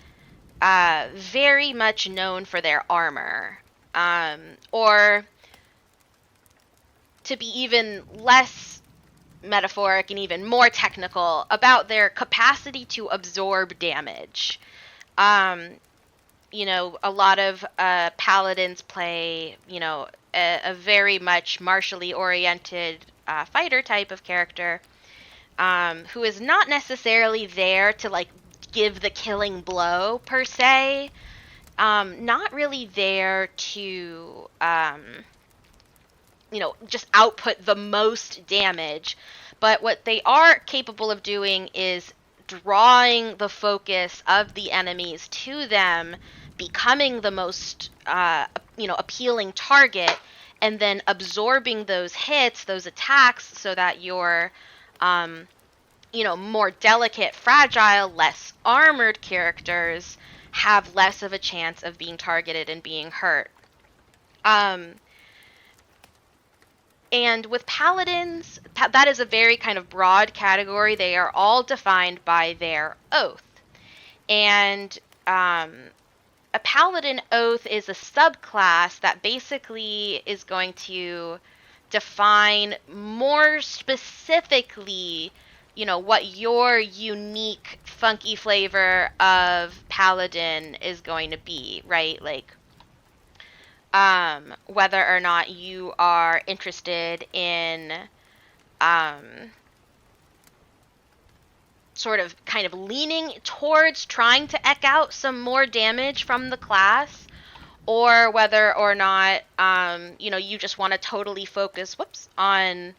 A: very much known for their armor. Or to be even less metaphoric and even more technical, about their capacity to absorb damage. A lot of paladins play, a very much martially oriented fighter type of character, who is not necessarily there to like give the killing blow per se. Not really there to, just output the most damage. But what they are capable of doing is drawing the focus of the enemies to them, becoming the most, appealing target, and then absorbing those hits, those attacks, so that your, more delicate, fragile, less armored characters have less of a chance of being targeted and being hurt. And with paladins, that is a very kind of broad category. They are all defined by their oath. And a paladin oath is a subclass that basically is going to define more specifically, what your unique funky flavor of paladin is going to be, right? Like, whether or not you are interested in sort of kind of leaning towards trying to eke out some more damage from the class, or whether or not you just want to totally focus on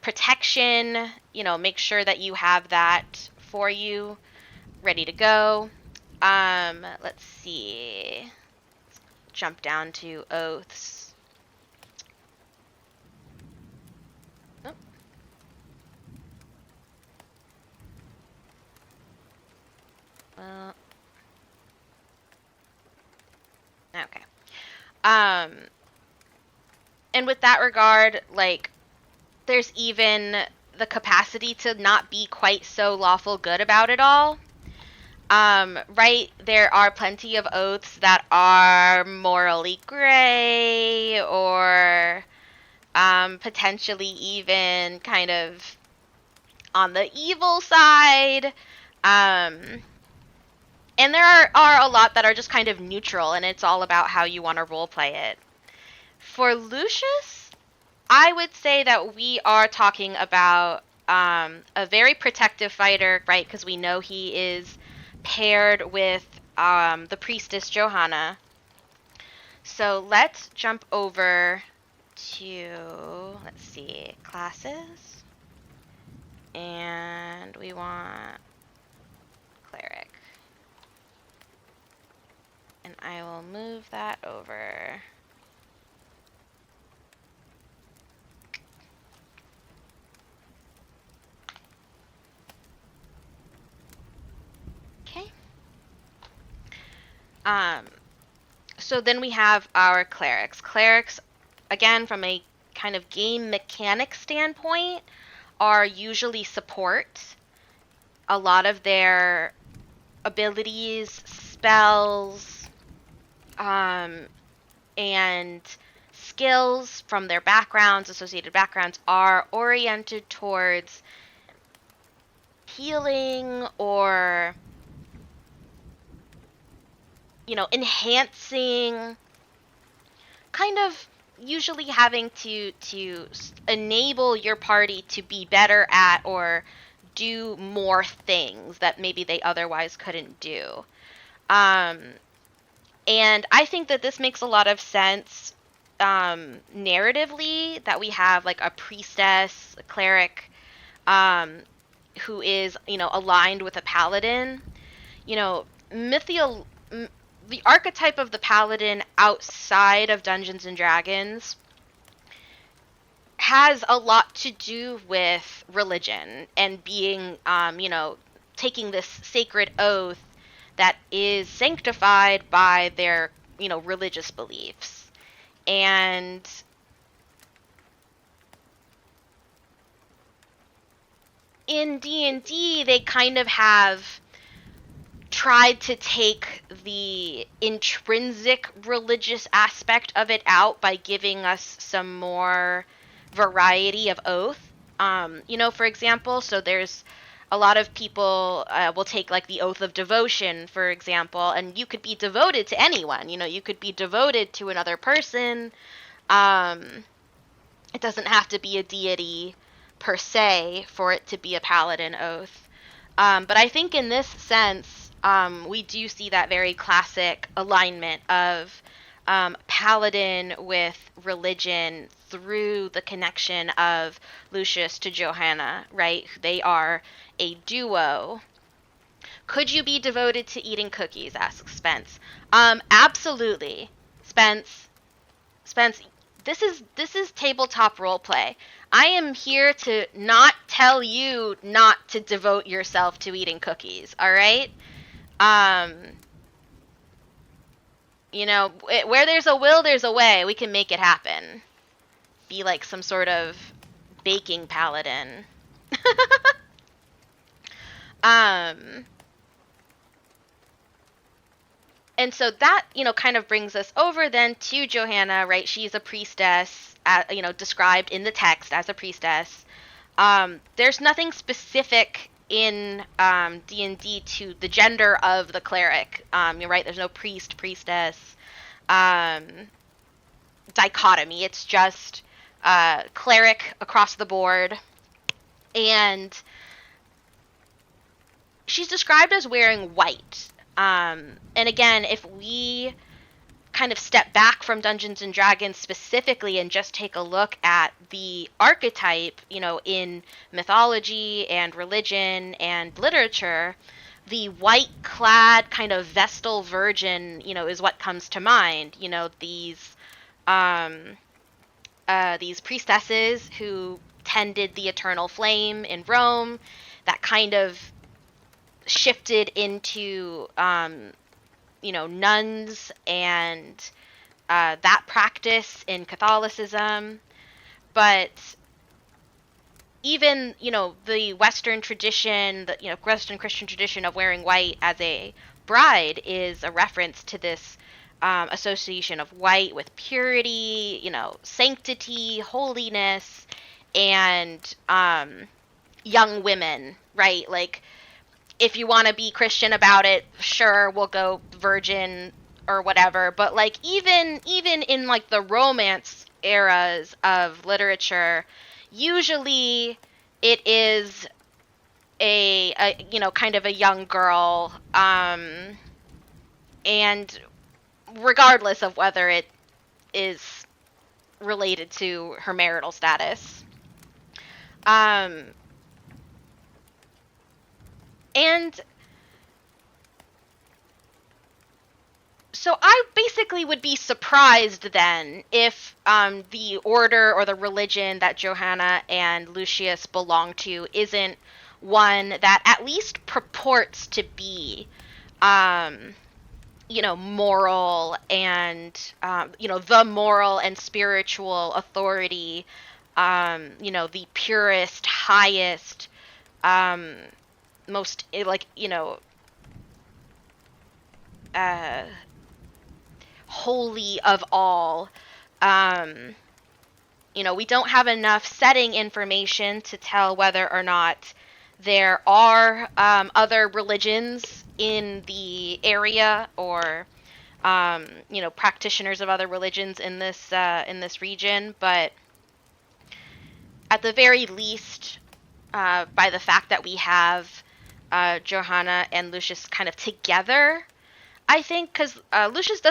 A: protection, make sure that you have that for you ready to go. Let's see. Jump down to oaths. Oh. Okay. And with that regard, like, there's even the capacity to not be quite so lawful good about it all. Right, there are plenty of oaths that are morally gray, or potentially even kind of on the evil side. And there are a lot that are just kind of neutral, and it's all about how you want to roleplay it. For Lucius, I would say that we are talking about a very protective fighter, right? Because we know he is paired with the priestess Johanna. So let's jump over to, let's see, classes. And we want cleric. And I will move that over. Okay. So then we have our clerics. Clerics, again, from a kind of game mechanic standpoint, are usually support. A lot of their abilities, spells, and skills from their backgrounds, associated backgrounds, are oriented towards healing or, enhancing, kind of usually having to enable your party to be better at or do more things that maybe they otherwise couldn't do. Um, and I think that this makes a lot of sense narratively, that we have like a priestess, a cleric, um, who is, aligned with a paladin. You know, mythical, the archetype of the paladin outside of Dungeons and Dragons has a lot to do with religion and being, taking this sacred oath that is sanctified by their, religious beliefs. And in D&D, they kind of have tried to take the intrinsic religious aspect of it out by giving us some more variety of oath. For example, so there's a lot of people will take like the oath of devotion, for example, and you could be devoted to anyone. You could be devoted to another person. Um, it doesn't have to be a deity per se for it to be a paladin oath. But I think in this sense, we do see that very classic alignment of paladin with religion through the connection of Lucius to Johanna, right? They are a duo. Could you be devoted to eating cookies? Asks Spence. Absolutely, Spence. Spence, this is tabletop role play. I am here to not tell you not to devote yourself to eating cookies, all right? Um, where there's a will, there's a way. We can make it happen. Be like some sort of baking paladin. um, and so that, kind of brings us over then to Johanna, right? She's a priestess, described in the text as a priestess. There's nothing specific in D&D to the gender of the cleric. You're right, there's no priest, priestess dichotomy. It's just cleric across the board. And she's described as wearing white. And again, if we kind of step back from Dungeons and Dragons specifically and just take a look at the archetype, in mythology and religion and literature, the white clad kind of Vestal Virgin, is what comes to mind. These priestesses who tended the eternal flame in Rome, that kind of shifted into nuns and that practice in Catholicism. But even, the Western tradition, the, Western Christian tradition of wearing white as a bride is a reference to this association of white with purity, sanctity, holiness, and young women, right? Like, if you want to be Christian about it, sure, we'll go virgin or whatever. But like even in like the Romance eras of literature, usually it is a kind of a young girl, and regardless of whether it is related to her marital status. And so I basically would be surprised then if the order or the religion that Johanna and Lucius belong to isn't one that at least purports to be, moral and, the moral and spiritual authority, the purest, highest, most, like, holy of all. Um, we don't have enough setting information to tell whether or not there are other religions in the area, or practitioners of other religions in this region. But at the very least, by the fact that we have Johanna and Lucius kind of together, I think, because Lucius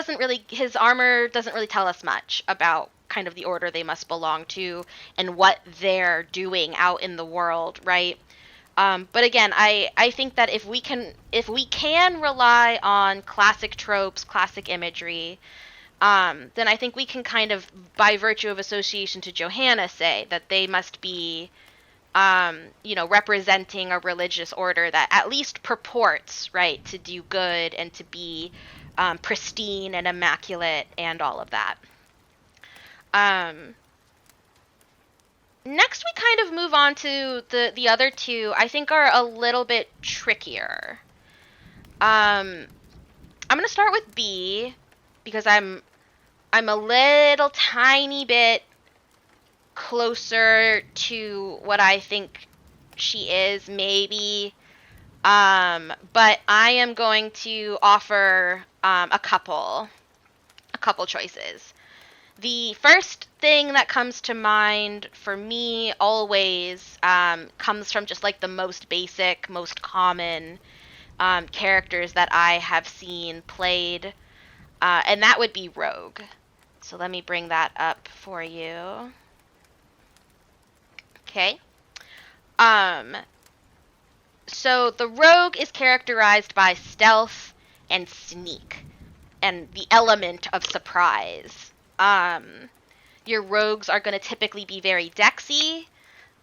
A: his armor doesn't really tell us much about kind of the order they must belong to and what they're doing out in the world, right? But again, I think that if we can rely on classic tropes, classic imagery, then I think we can kind of, by virtue of association to Johanna, say that they must be representing a religious order that at least purports, right, to do good and to be pristine and immaculate and all of that. Next, we kind of move on to the other two. I think are a little bit trickier. I'm gonna start with B because I'm a little tiny bit closer to what I think she is, maybe. But I am going to offer a couple choices. The first thing that comes to mind for me always comes from just like the most basic, most common characters that I have seen played, and that would be Rogue. So let me bring that up for you. Okay. So the Rogue is characterized by stealth and sneak, and the element of surprise. Your rogues are going to typically be very dexy,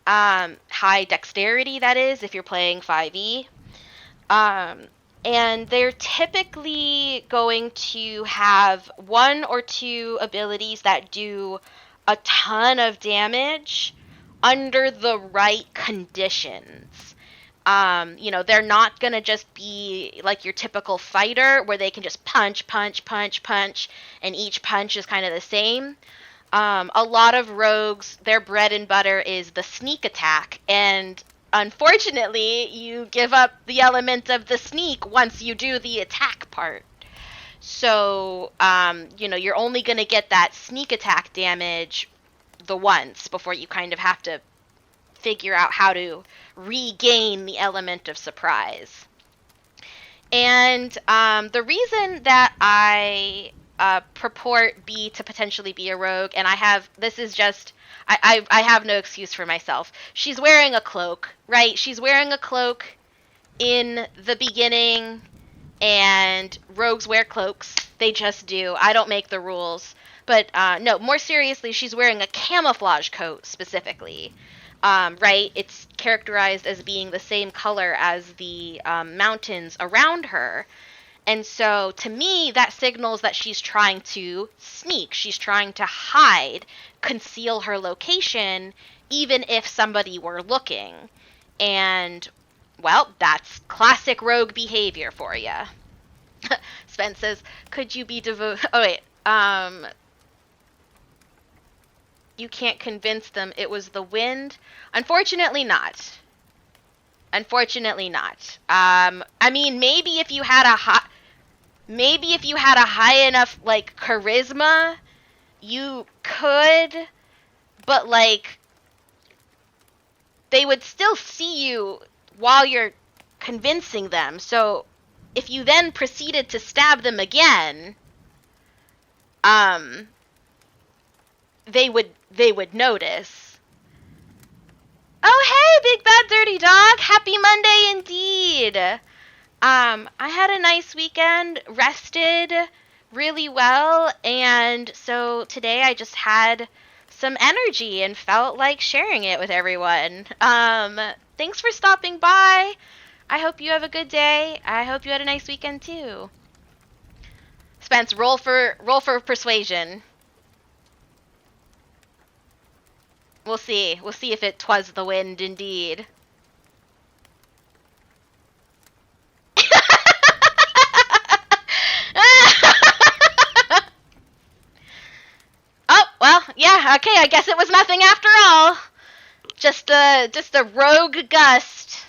A: high dexterity, that is, if you're playing 5e. And they're typically going to have one or two abilities that do a ton of damage under the right conditions. They're not going to just be like your typical fighter where they can just punch, and each punch is kind of the same. A lot of rogues, their bread and butter is the sneak attack, and unfortunately, you give up the element of the sneak once you do the attack part. So, you're only going to get that sneak attack damage the once before you kind of have to figure out how to regain the element of surprise. And the reason that I purport B to potentially be a rogue, and I have no excuse for myself. She's wearing a cloak, right? She's wearing a cloak in the beginning, and rogues wear cloaks. They just do. I don't make the rules. But no, more seriously, she's wearing a camouflage coat specifically. Right? It's characterized as being the same color as the mountains around her. And so, to me, that signals that she's trying to sneak. She's trying to hide, conceal her location, even if somebody were looking. And, well, that's classic rogue behavior for you. Spence says, could you be devoted... Oh, wait. You can't convince them it was the wind? Unfortunately not. Unfortunately not. I mean, maybe if you had a high enough like charisma, you could, but like they would still see you while you're convincing them. So if you then proceeded to stab them again, they would notice. Oh, hey, Big Bad Dirty Dog. Happy Monday indeed. I had a nice weekend, rested really well, and so today I just had some energy and felt like sharing it with everyone. Thanks for stopping by. I hope you have a good day. I hope you had a nice weekend too. Spence, roll for persuasion. We'll see. We'll see if it 'twas the wind indeed. Yeah, okay, I guess it was nothing after all. Just a rogue gust.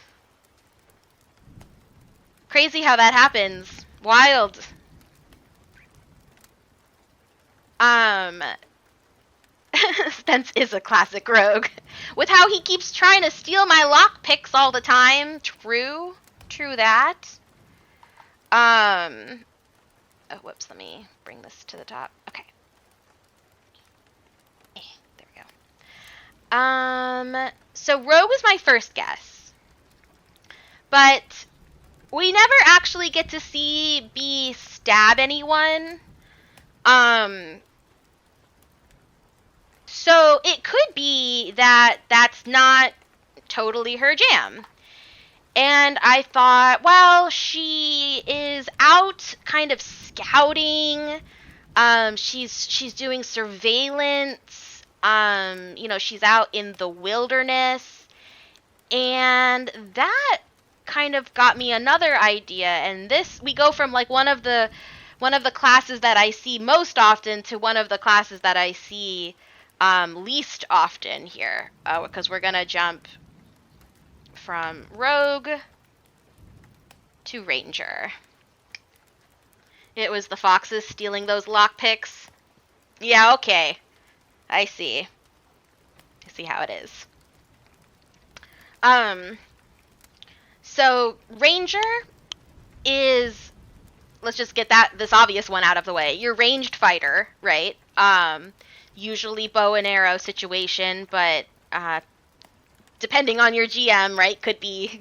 A: Crazy how that happens. Wild. Um, Spence is a classic rogue. With how he keeps trying to steal my lockpicks all the time. True. True that. Oh, whoops, let me bring this to the top. Okay. There we go. So Rogue was my first guess. But we never actually get to see Bee stab anyone. So it could be that that's not totally her jam. And I thought, well, she is out kind of scouting. She's doing surveillance. She's out in the wilderness. And that kind of got me another idea. And this, we go from like one of the classes that I see most often to one of the classes that I see least often here, because we're gonna jump from Rogue to Ranger. It was the foxes stealing those lockpicks. Yeah, okay. I see. I see how it is. So Ranger is, let's just get this obvious one out of the way. You're ranged fighter, right? Usually bow and arrow situation, but depending on your GM, right, could be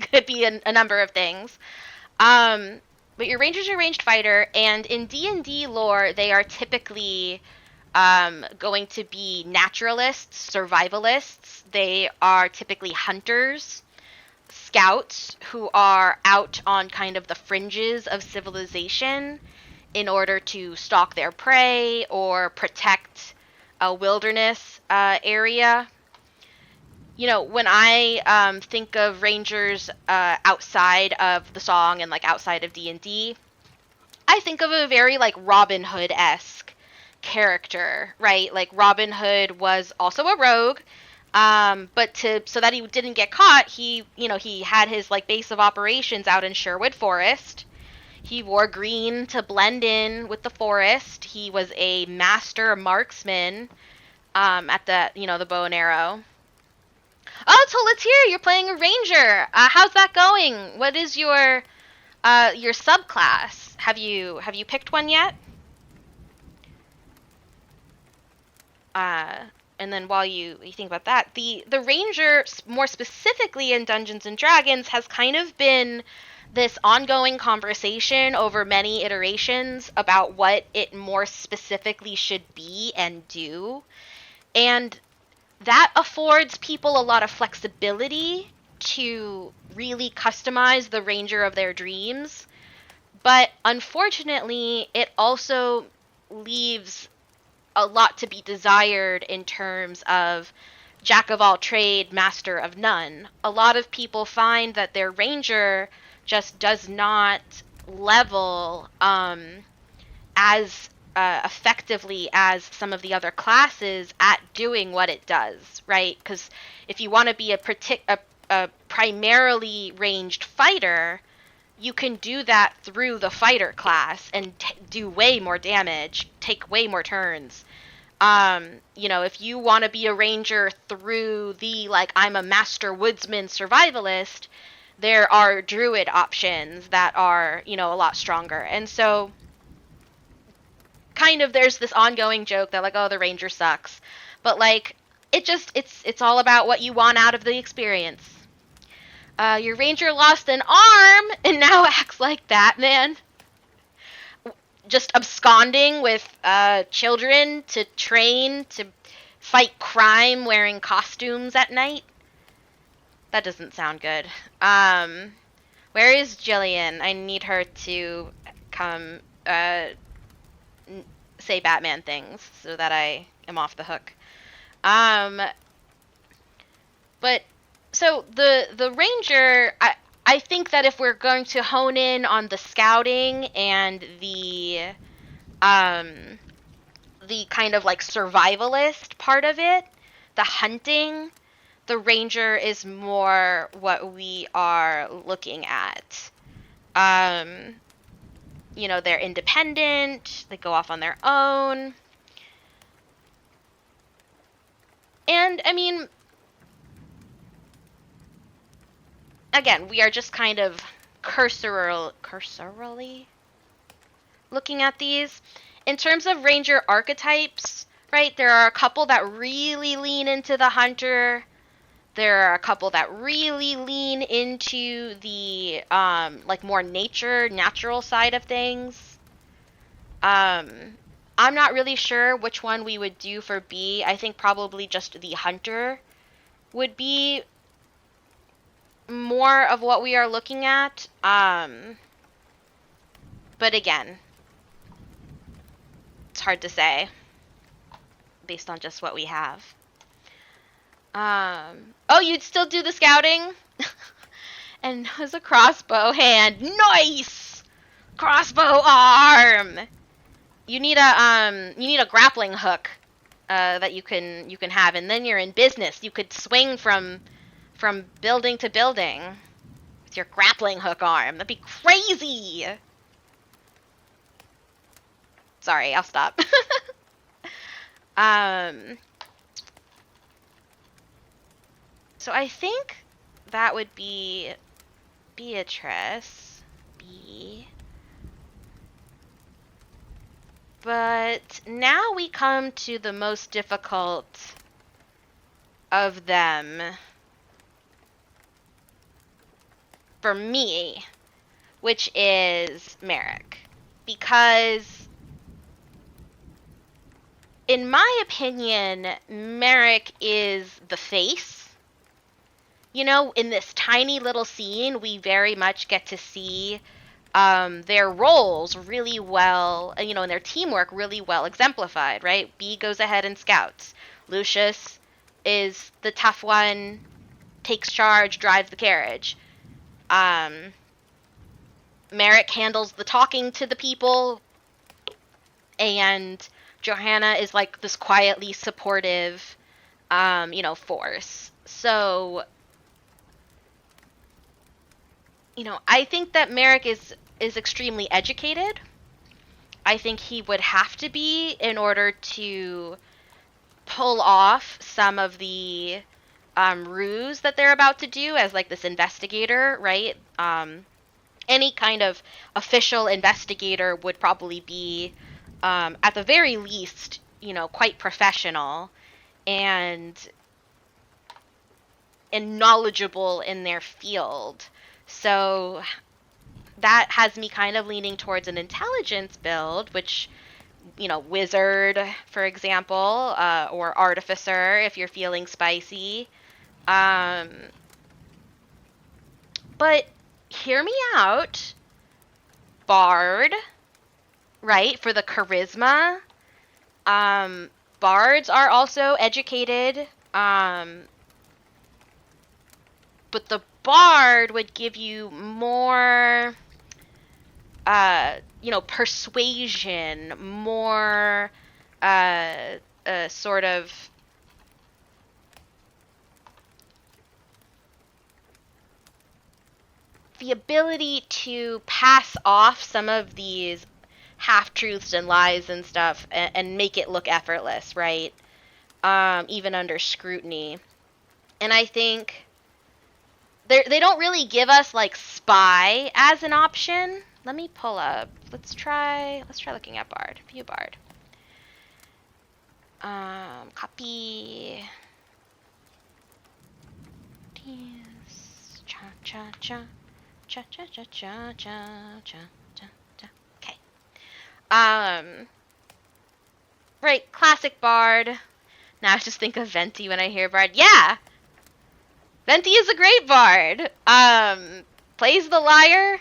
A: a number of things. But your Rangers are ranged fighter, and in D&D lore, they are typically going to be naturalists, survivalists. They are typically hunters, scouts who are out on kind of the fringes of civilization in order to stalk their prey or protect a wilderness area. You know, when I think of Rangers outside of the song and like outside of D&D, I think of a very like Robin Hood-esque character, right? Like Robin Hood was also a rogue, but so that he didn't get caught, he had his like base of operations out in Sherwood Forest. He wore green to blend in with the forest. He was a master marksman at the bow and arrow. Oh, Toletier, you're playing a ranger. How's that going? What is your subclass? Have you picked one yet? And then while you think about that, the ranger, more specifically in Dungeons and Dragons, has kind of been this ongoing conversation over many iterations about what it more specifically should be and do. And that affords people a lot of flexibility to really customize the ranger of their dreams. But unfortunately, it also leaves a lot to be desired in terms of jack of all trade, master of none. A lot of people find that their ranger just does not level as effectively as some of the other classes at doing what it does, right? Because if you want to be a primarily ranged fighter, you can do that through the fighter class and do way more damage, take way more turns. If you want to be a ranger through the, like, I'm a master woodsman survivalist, there are druid options that are, a lot stronger. And so kind of there's this ongoing joke that like, oh, the ranger sucks. But like, it's all about what you want out of the experience. Your ranger lost an arm and now acts like Batman. Just absconding with children to train to fight crime wearing costumes at night. That doesn't sound good. Where is Jillian? I need her to come say Batman things so that I am off the hook. But so the ranger, I think that if we're going to hone in on the scouting and the the kind of like survivalist part of it, the hunting, the ranger is more what we are looking at. You know, they're independent, they go off on their own. And I mean, again, we are just kind of cursorily looking at these. In terms of ranger archetypes, right, there are a couple that really lean into the hunter. There are a couple that really lean into the like more natural side of things. I'm not really sure which one we would do for B. I think probably just the hunter would be more of what we are looking at. But again, it's hard to say based on just what we have. Oh, you'd still do the scouting? And as a crossbow hand. Nice! Crossbow arm! You need a grappling hook that you can have, and then you're in business. You could swing from building to building with your grappling hook arm. That'd be crazy. Sorry, I'll stop. So I think that would be Beatrice. B. But now we come to the most difficult of them for me, which is Merrick. Because in my opinion, Merrick is the face. You know, in this tiny little scene, we very much get to see their roles really well, you know, and their teamwork really well exemplified, right? B goes ahead and scouts. Lucius is the tough one, takes charge, drives the carriage. Merrick handles the talking to the people, and Johanna is like this quietly supportive, you know, force. So, you know, I think that Merrick is extremely educated. I think he would have to be in order to pull off some of the ruse that they're about to do as like this investigator, right? Any kind of official investigator would probably be, at the very least, you know, quite professional and knowledgeable in their field. So that has me kind of leaning towards an intelligence build, which, you know, wizard, for example, or artificer if you're feeling spicy. But hear me out. Bard, right, for the charisma. Bards are also educated. But the bard would give you more, you know, persuasion, more, sort of the ability to pass off some of these half-truths and lies and stuff and make it look effortless, right? Even under scrutiny. And I think they don't really give us like spy as an option. Let me pull up. Let's try looking at Bard. View Bard. Copy. Cha cha cha cha cha cha cha cha cha cha. Okay. Right, classic Bard. Now I just think of Venti when I hear Bard. Yeah! Venti is a great bard. Plays the lyre,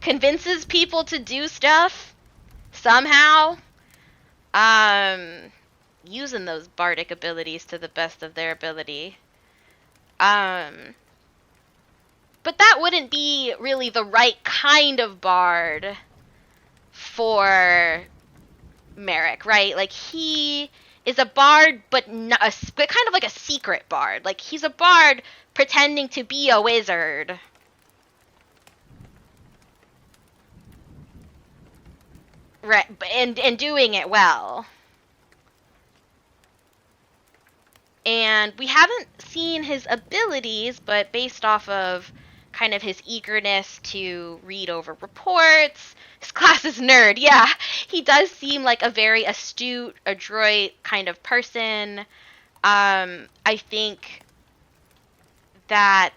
A: convinces people to do stuff somehow. Using those bardic abilities to the best of their ability. But that wouldn't be really the right kind of bard for Merrick, right? Like he is a bard, but not but kind of like a secret bard. Like he's a bard pretending to be a wizard. Right, and doing it well. And we haven't seen his abilities, but based off of kind of his eagerness to read over reports, his class is nerd. Yeah, he does seem like a very astute, adroit kind of person. I think that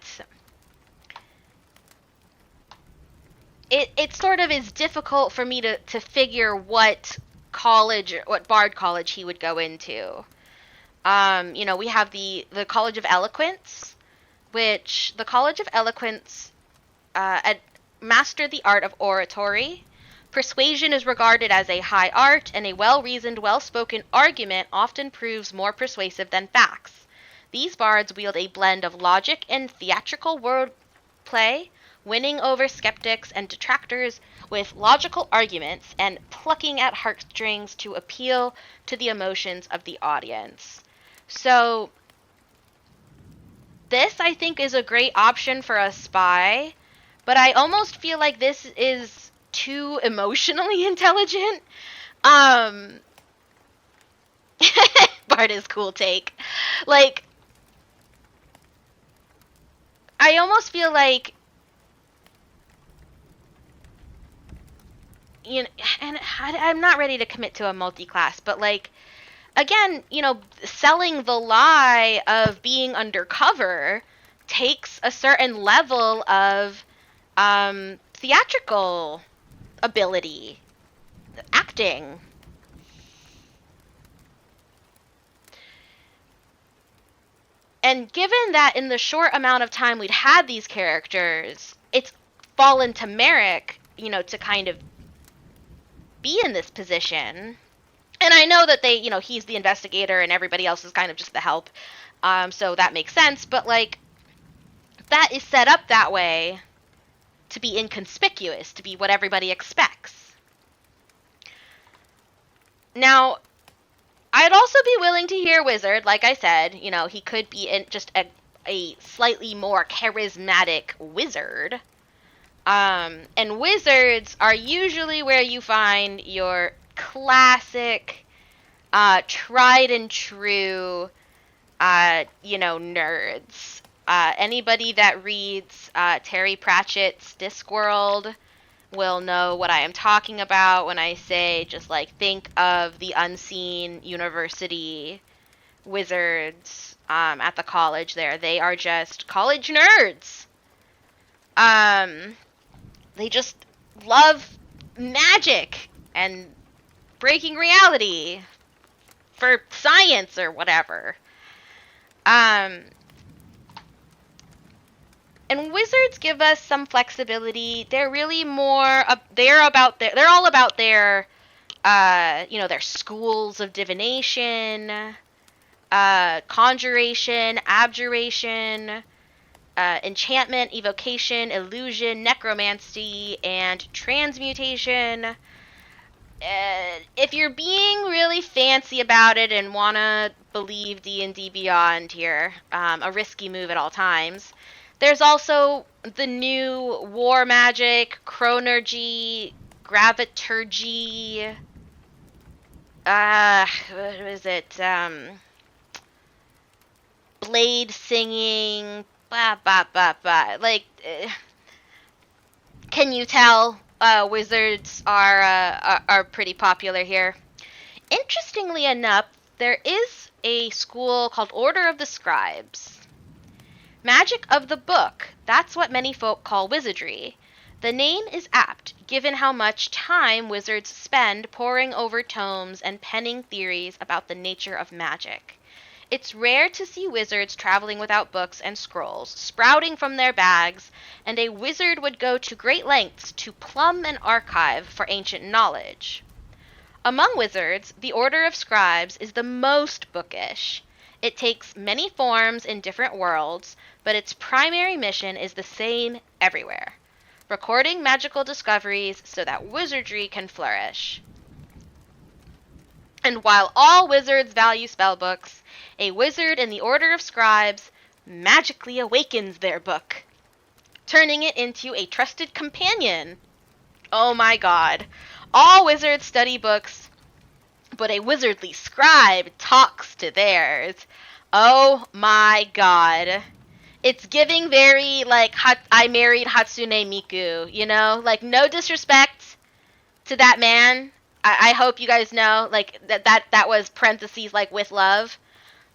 A: it sort of is difficult for me to figure what bard college he would go into. We have the College of Eloquence, which the College of Eloquence master the art of oratory. Persuasion is regarded as a high art, and a well-reasoned, well-spoken argument often proves more persuasive than facts. These bards wield a blend of logic and theatrical wordplay, winning over skeptics and detractors with logical arguments and plucking at heartstrings to appeal to the emotions of the audience. So, this I think is a great option for a spy, but I almost feel like this is too emotionally intelligent. Um Bart is cool take. Like I almost feel like and I'm not ready to commit to a multi-class, but like again, selling the lie of being undercover takes a certain level of theatrical ability, acting. And given that in the short amount of time we'd had these characters, it's fallen to Merrick, to kind of be in this position. And I know that he's the investigator and everybody else is kind of just the help. So that makes sense. But, like, that is set up that way to be inconspicuous, to be what everybody expects. Now, I'd also be willing to hear Wizard. Like I said, he could be just a slightly more charismatic wizard. And wizards are usually where you find your classic, tried and true, nerds. Anybody that reads Terry Pratchett's Discworld will know what I am talking about when I say just like think of the unseen university wizards at the college there. They are just college nerds. They just love magic and breaking reality for science or whatever. And wizards give us some flexibility. They're really more they're all about their their schools of divination, conjuration, abjuration, enchantment, evocation, illusion, necromancy, and transmutation. If you're being really fancy about it and want to believe D&D Beyond here, a risky move at all times, there's also the new war magic, chronergy, graviturgy, what is it, blade singing, blah, blah, blah, blah. Like, can you tell wizards are pretty popular here? Interestingly enough, there is a school called Order of the Scribes. Magic of the book, that's what many folk call wizardry. The name is apt, given how much time wizards spend poring over tomes and penning theories about the nature of magic. It's rare to see wizards traveling without books and scrolls, sprouting from their bags, and a wizard would go to great lengths to plumb an archive for ancient knowledge. Among wizards, the Order of Scribes is the most bookish. It takes many forms in different worlds, but its primary mission is the same everywhere: recording magical discoveries so that wizardry can flourish. And while all wizards value spellbooks, a wizard in the Order of Scribes magically awakens their book, turning it into a trusted companion. Oh my god. All wizards study books, but a wizardly scribe talks to theirs. Oh my god. It's giving very, like, I married Hatsune Miku, you know? Like, no disrespect to that man. I hope you guys know, like, that was parentheses, like, with love.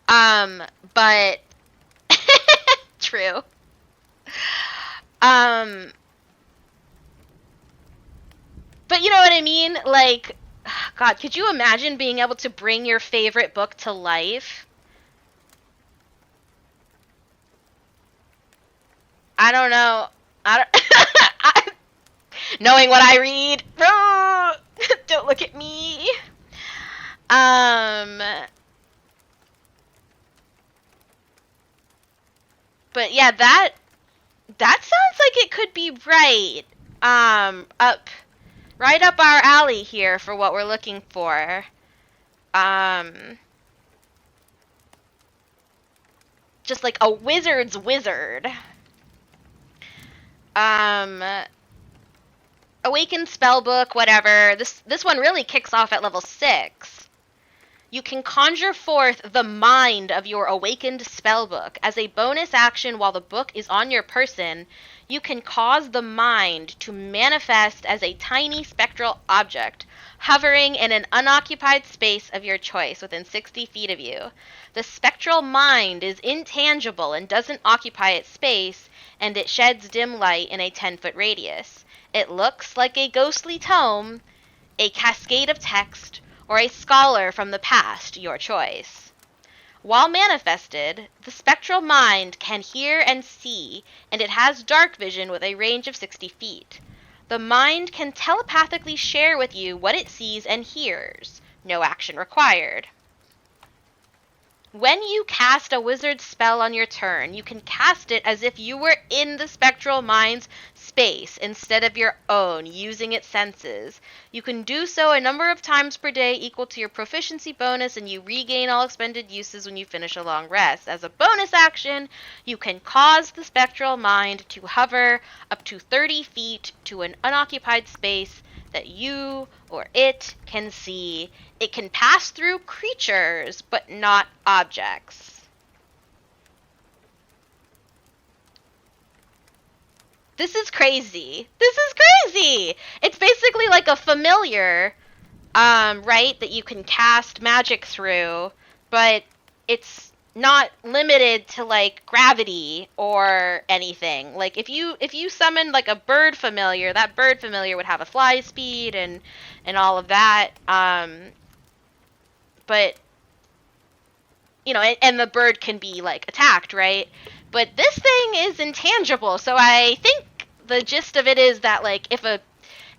A: But true. Um, but you know what I mean? Like, God, could you imagine being able to bring your favorite book to life? I don't know. I don't, knowing what I read. Don't look at me. Um, but yeah, that sounds like it could be right. Right up our alley here for what we're looking for. Just like a wizard's wizard. Um, Awakened Spellbook, whatever. This one really kicks off at level 6. You can conjure forth the mind of your awakened spellbook. As a bonus action while the book is on your person, you can cause the mind to manifest as a tiny spectral object, hovering in an unoccupied space of your choice within 60 feet of you. The spectral mind is intangible and doesn't occupy its space, and it sheds dim light in a 10-foot radius. It looks like a ghostly tome, a cascade of text, or a scholar from the past, your choice. While manifested, the spectral mind can hear and see, and it has dark vision with a range of 60 feet. The mind can telepathically share with you what it sees and hears. No action required. When you cast a wizard spell on your turn, you can cast it as if you were in the spectral mind's space instead of your own, using its senses. You can do so a number of times per day equal to your proficiency bonus, and you regain all expended uses when you finish a long rest. As a bonus action, you can cause the spectral mind to hover up to 30 feet to an unoccupied space that you or it can see. It can pass through creatures, but not objects. This is crazy. This is crazy! It's basically like a familiar, right, that you can cast magic through, but it's not limited to like gravity or anything. Like if you summon like a bird familiar, that bird familiar would have a fly speed and all of that. But you know, and the bird can be like attacked, right? But this thing is intangible, so I think the gist of it is that like if a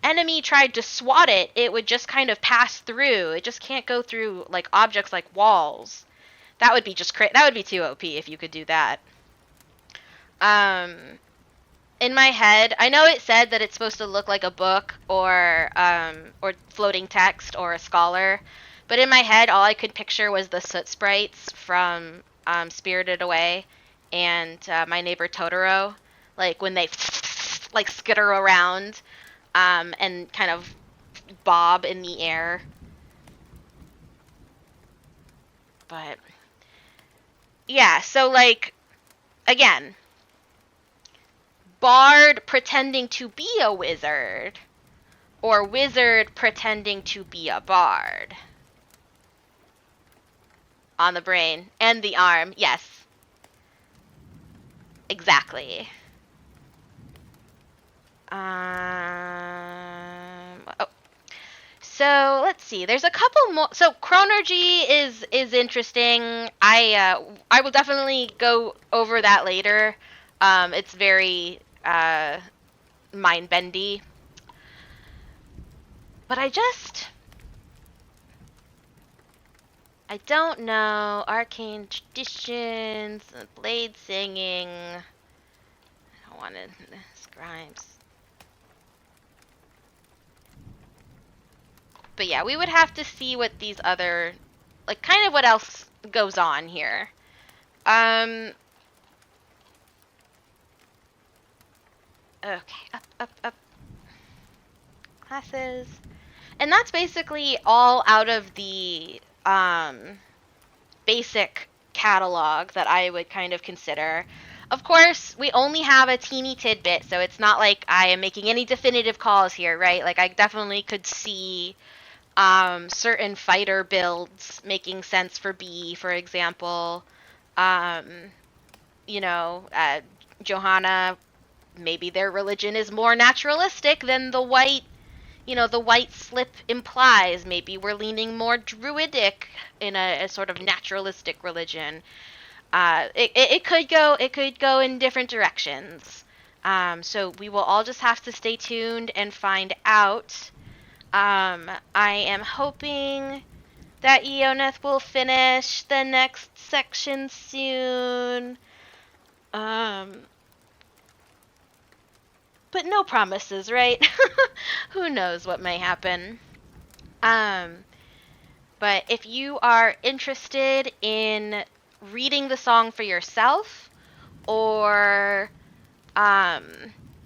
A: enemy tried to swat it, it would just kind of pass through. It just can't go through like objects like walls. That would be just that would be too OP if you could do that. Um, in my head, I know it said that it's supposed to look like a book or floating text or a scholar, but in my head, all I could picture was the soot sprites from Spirited Away and My Neighbor Totoro, like when they like skitter around and kind of bob in the air. But yeah, so like again, bard pretending to be a wizard or wizard pretending to be a bard. On the brain and the arm, yes. Exactly. Oh. So let's see. There's a couple more. So chronergy is interesting. I will definitely go over that later. It's very mind bendy. But I don't know. Arcane traditions, blade singing. I don't want to scribes. But yeah, we would have to see what these other, like, kind of what else goes on here. Okay, up. Classes. And that's basically all out of the basic catalog that I would kind of consider. Of course, we only have a teeny tidbit, so it's not like I am making any definitive calls here, right? Like, I definitely could see certain fighter builds making sense for B, for example. Um, you know, Johanna, maybe their religion is more naturalistic than the white, the white slip implies. Maybe we're leaning more druidic in a sort of naturalistic religion. It could go in different directions. So we will all just have to stay tuned and find out. I am hoping that Eoneth will finish the next section soon. But no promises, right? Who knows what may happen. But if you are interested in reading the song for yourself or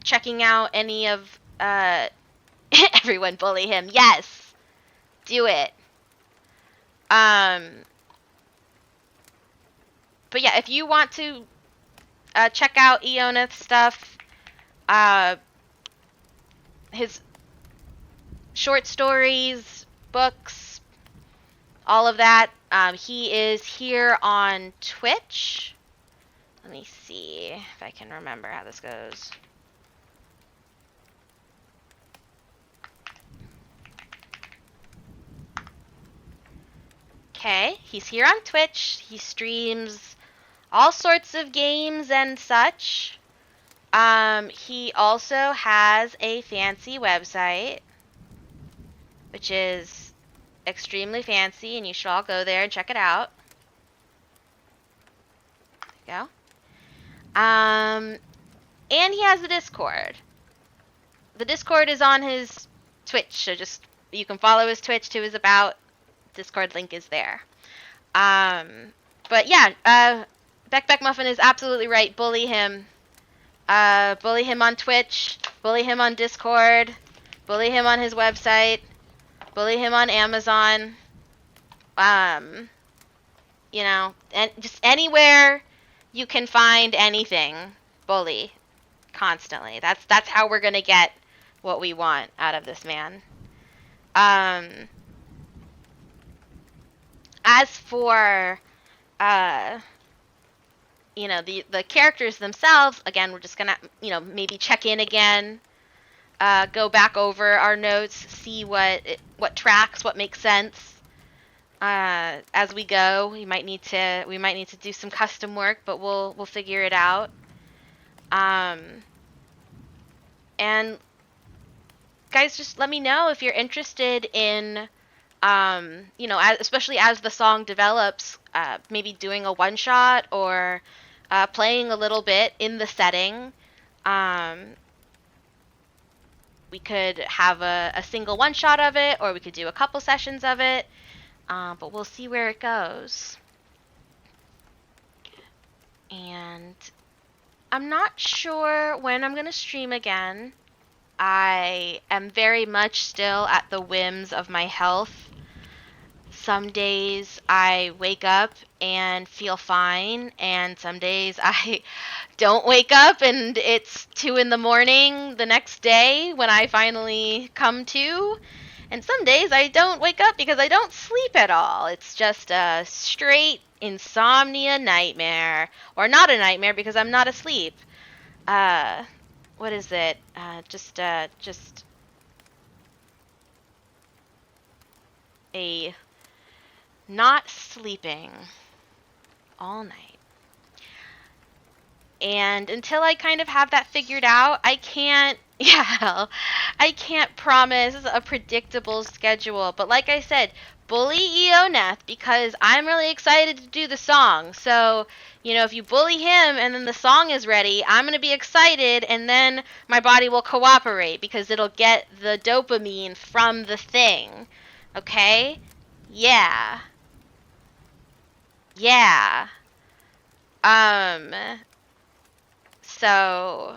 A: checking out any of everyone bully him, yes, do it. But yeah, if you want to check out Eoneth's stuff, his short stories, books, all of that, he is here on Twitch. Let me see if I can remember how this goes. Okay, he's here on Twitch. He streams all sorts of games and such. He also has a fancy website, which is extremely fancy, and you should all go there and check it out. There you go. And he has a Discord. The Discord is on his Twitch, so just you can follow his Twitch to his about. Discord link is there. But yeah, Beck Muffin is absolutely right. Bully him. Bully him on Twitch. Bully him on Discord. Bully him on his website. Bully him on Amazon. And just anywhere you can find anything, bully constantly. That's how we're gonna get what we want out of this man. As for the characters themselves, again, we're just gonna maybe check in again, go back over our notes, see what tracks, what makes sense. As we go, we might need to do some custom work, but we'll figure it out. And guys, just let me know if you're interested in, especially as the song develops, maybe doing a one shot or playing a little bit in the setting. We could have a single one shot of it, or we could do a couple sessions of it. But we'll see where it goes. And I'm not sure when I'm going to stream again. I am very much still at the whims of my health. Some days I wake up and feel fine, and some days I don't wake up and it's 2 a.m. the next day when I finally come to. And some days I don't wake up because I don't sleep at all. It's just a straight insomnia nightmare. Or not a nightmare because I'm not asleep. What is it? Just a not sleeping all night. And until I kind of have that figured out, I can't promise a predictable schedule. But like I said, bully Eoneth because I'm really excited to do the song. So, if you bully him and then the song is ready, I'm going to be excited, and then my body will cooperate because it'll get the dopamine from the thing. Okay? Yeah. Yeah. Um, so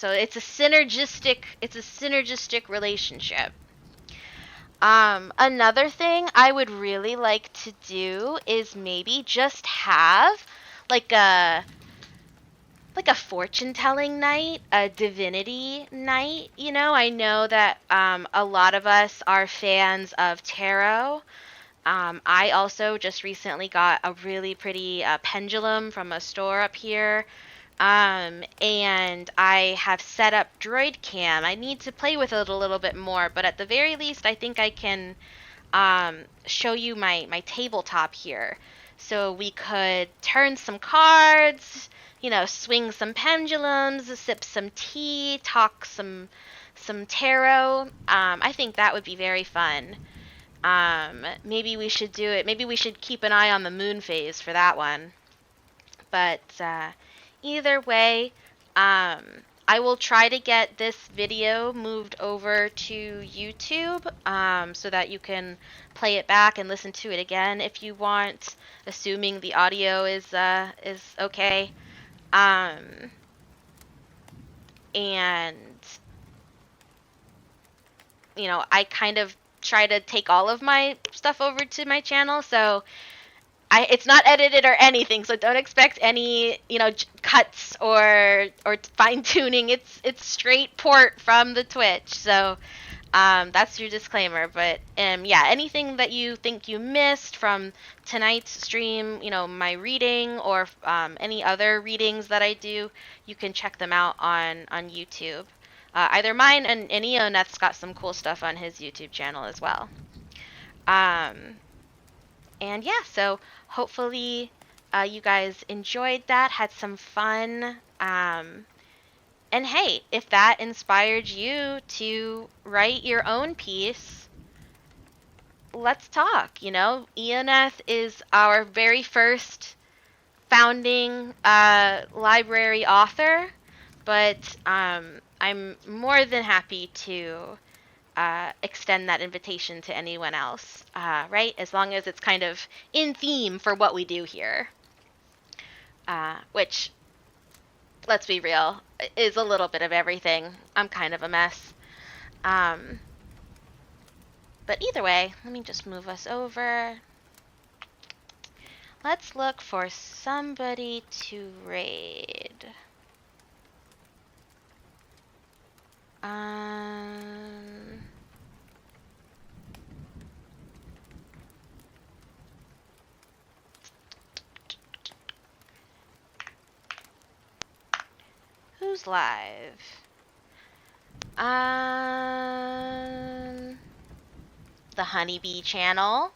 A: it's a synergistic relationship. Another thing I would really like to do is maybe just have like a like a fortune telling night, a divinity night. I know that a lot of us are fans of tarot. I also just recently got a really pretty pendulum from a store up here. And I have set up Droid Cam. I need to play with it a little bit more, but at the very least, I think I can show you my tabletop here. So we could turn some cards, swing some pendulums, sip some tea, talk some tarot. I think that would be very fun. Maybe we should do it. Maybe we should keep an eye on the moon phase for that one. But either way, I will try to get this video moved over to YouTube so that you can play it back and listen to it again if you want, assuming the audio is okay. Um, and I kind of try to take all of my stuff over to my channel, so it's not edited or anything, so don't expect any, cuts or fine tuning. It's straight port from the Twitch. So that's your disclaimer. But yeah, anything that you think you missed from tonight's stream, my reading or any other readings that I do, you can check them out on YouTube. Either mine and Eoneth's got some cool stuff on his YouTube channel as well. Um, and yeah, so hopefully you guys enjoyed that, had some fun. And hey, if that inspired you to write your own piece, let's talk. Eoneth is our very first founding library author, but I'm more than happy to extend that invitation to anyone else, right? As long as it's kind of in theme for what we do here, which, let's be real, is a little bit of everything. I'm kind of a mess. Um, but either way, let me just move us over. Let's look for somebody to raid. Um, who's live? The Honeybee channel.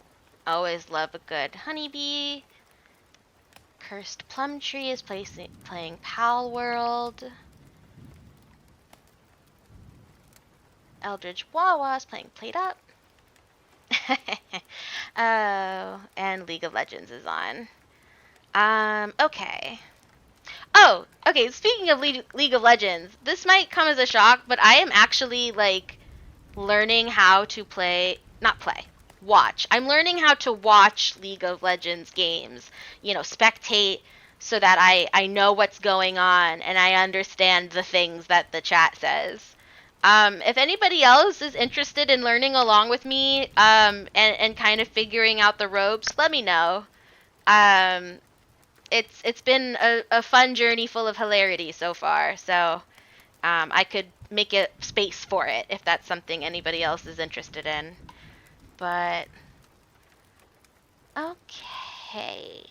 A: Always love a good honeybee. Cursed Plum Tree is playing Pal World. Eldridge Wawa is playing Played Up. Oh, and League of Legends is on. Okay. Oh, okay, speaking of League of Legends, this might come as a shock, but I am actually, learning how to watch. I'm learning how to watch League of Legends games, spectate so that I know what's going on and I understand the things that the chat says. If anybody else is interested in learning along with me and kind of figuring out the ropes, let me know. Um, it's been a fun journey full of hilarity so far, so I could make a space for it if that's something anybody else is interested in. But okay.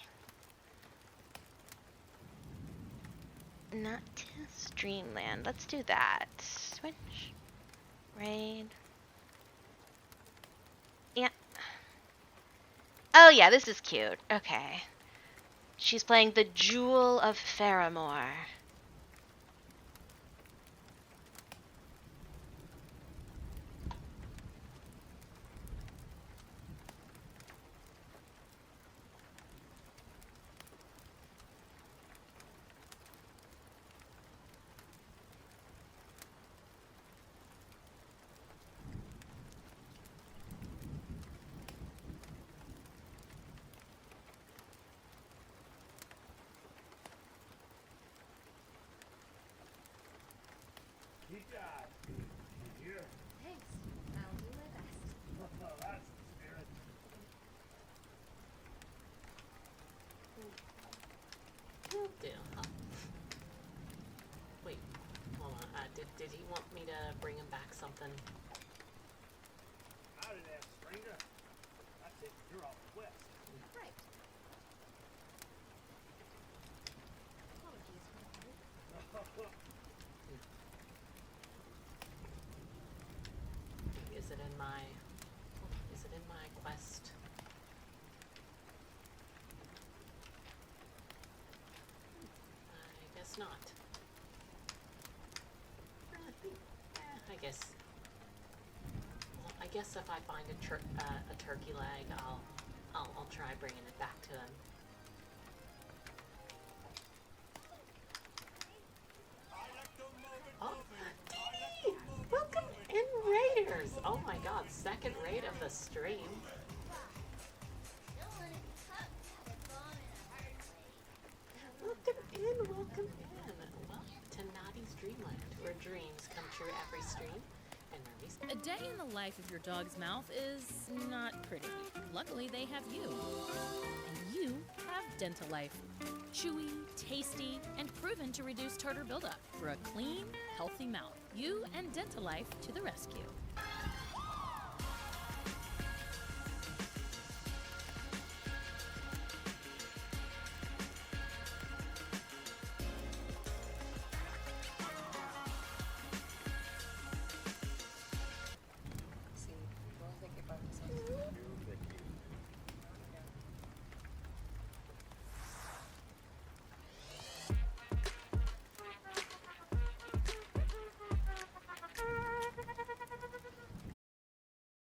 A: Not to Streamland. Let's do that. Switch. Raid. Yeah. Oh yeah, this is cute. Okay. She's playing the Jewel of Faramore.
B: will do. Wait, hold on. Did he want me to bring him back something?
C: Howdy there, stranger. I take it you're off west.
D: Right. Apologies for the wait.
B: Is it in my quest? I guess not. I guess. Well, I guess if I find a turkey leg, I'll try bringing it back to him. Oh, Dee! Welcome in, Raiders! Oh my God, second raid of the stream. Welcome in, welcome in. Welcome to Naughty's Dreamland, where dreams come true every stream. And
E: A day in the life of your dog's mouth is not pretty. Luckily, they have you. And you have Dentalife. Chewy, tasty, and proven to reduce tartar buildup for a clean, healthy mouth. You and Dentalife to the rescue.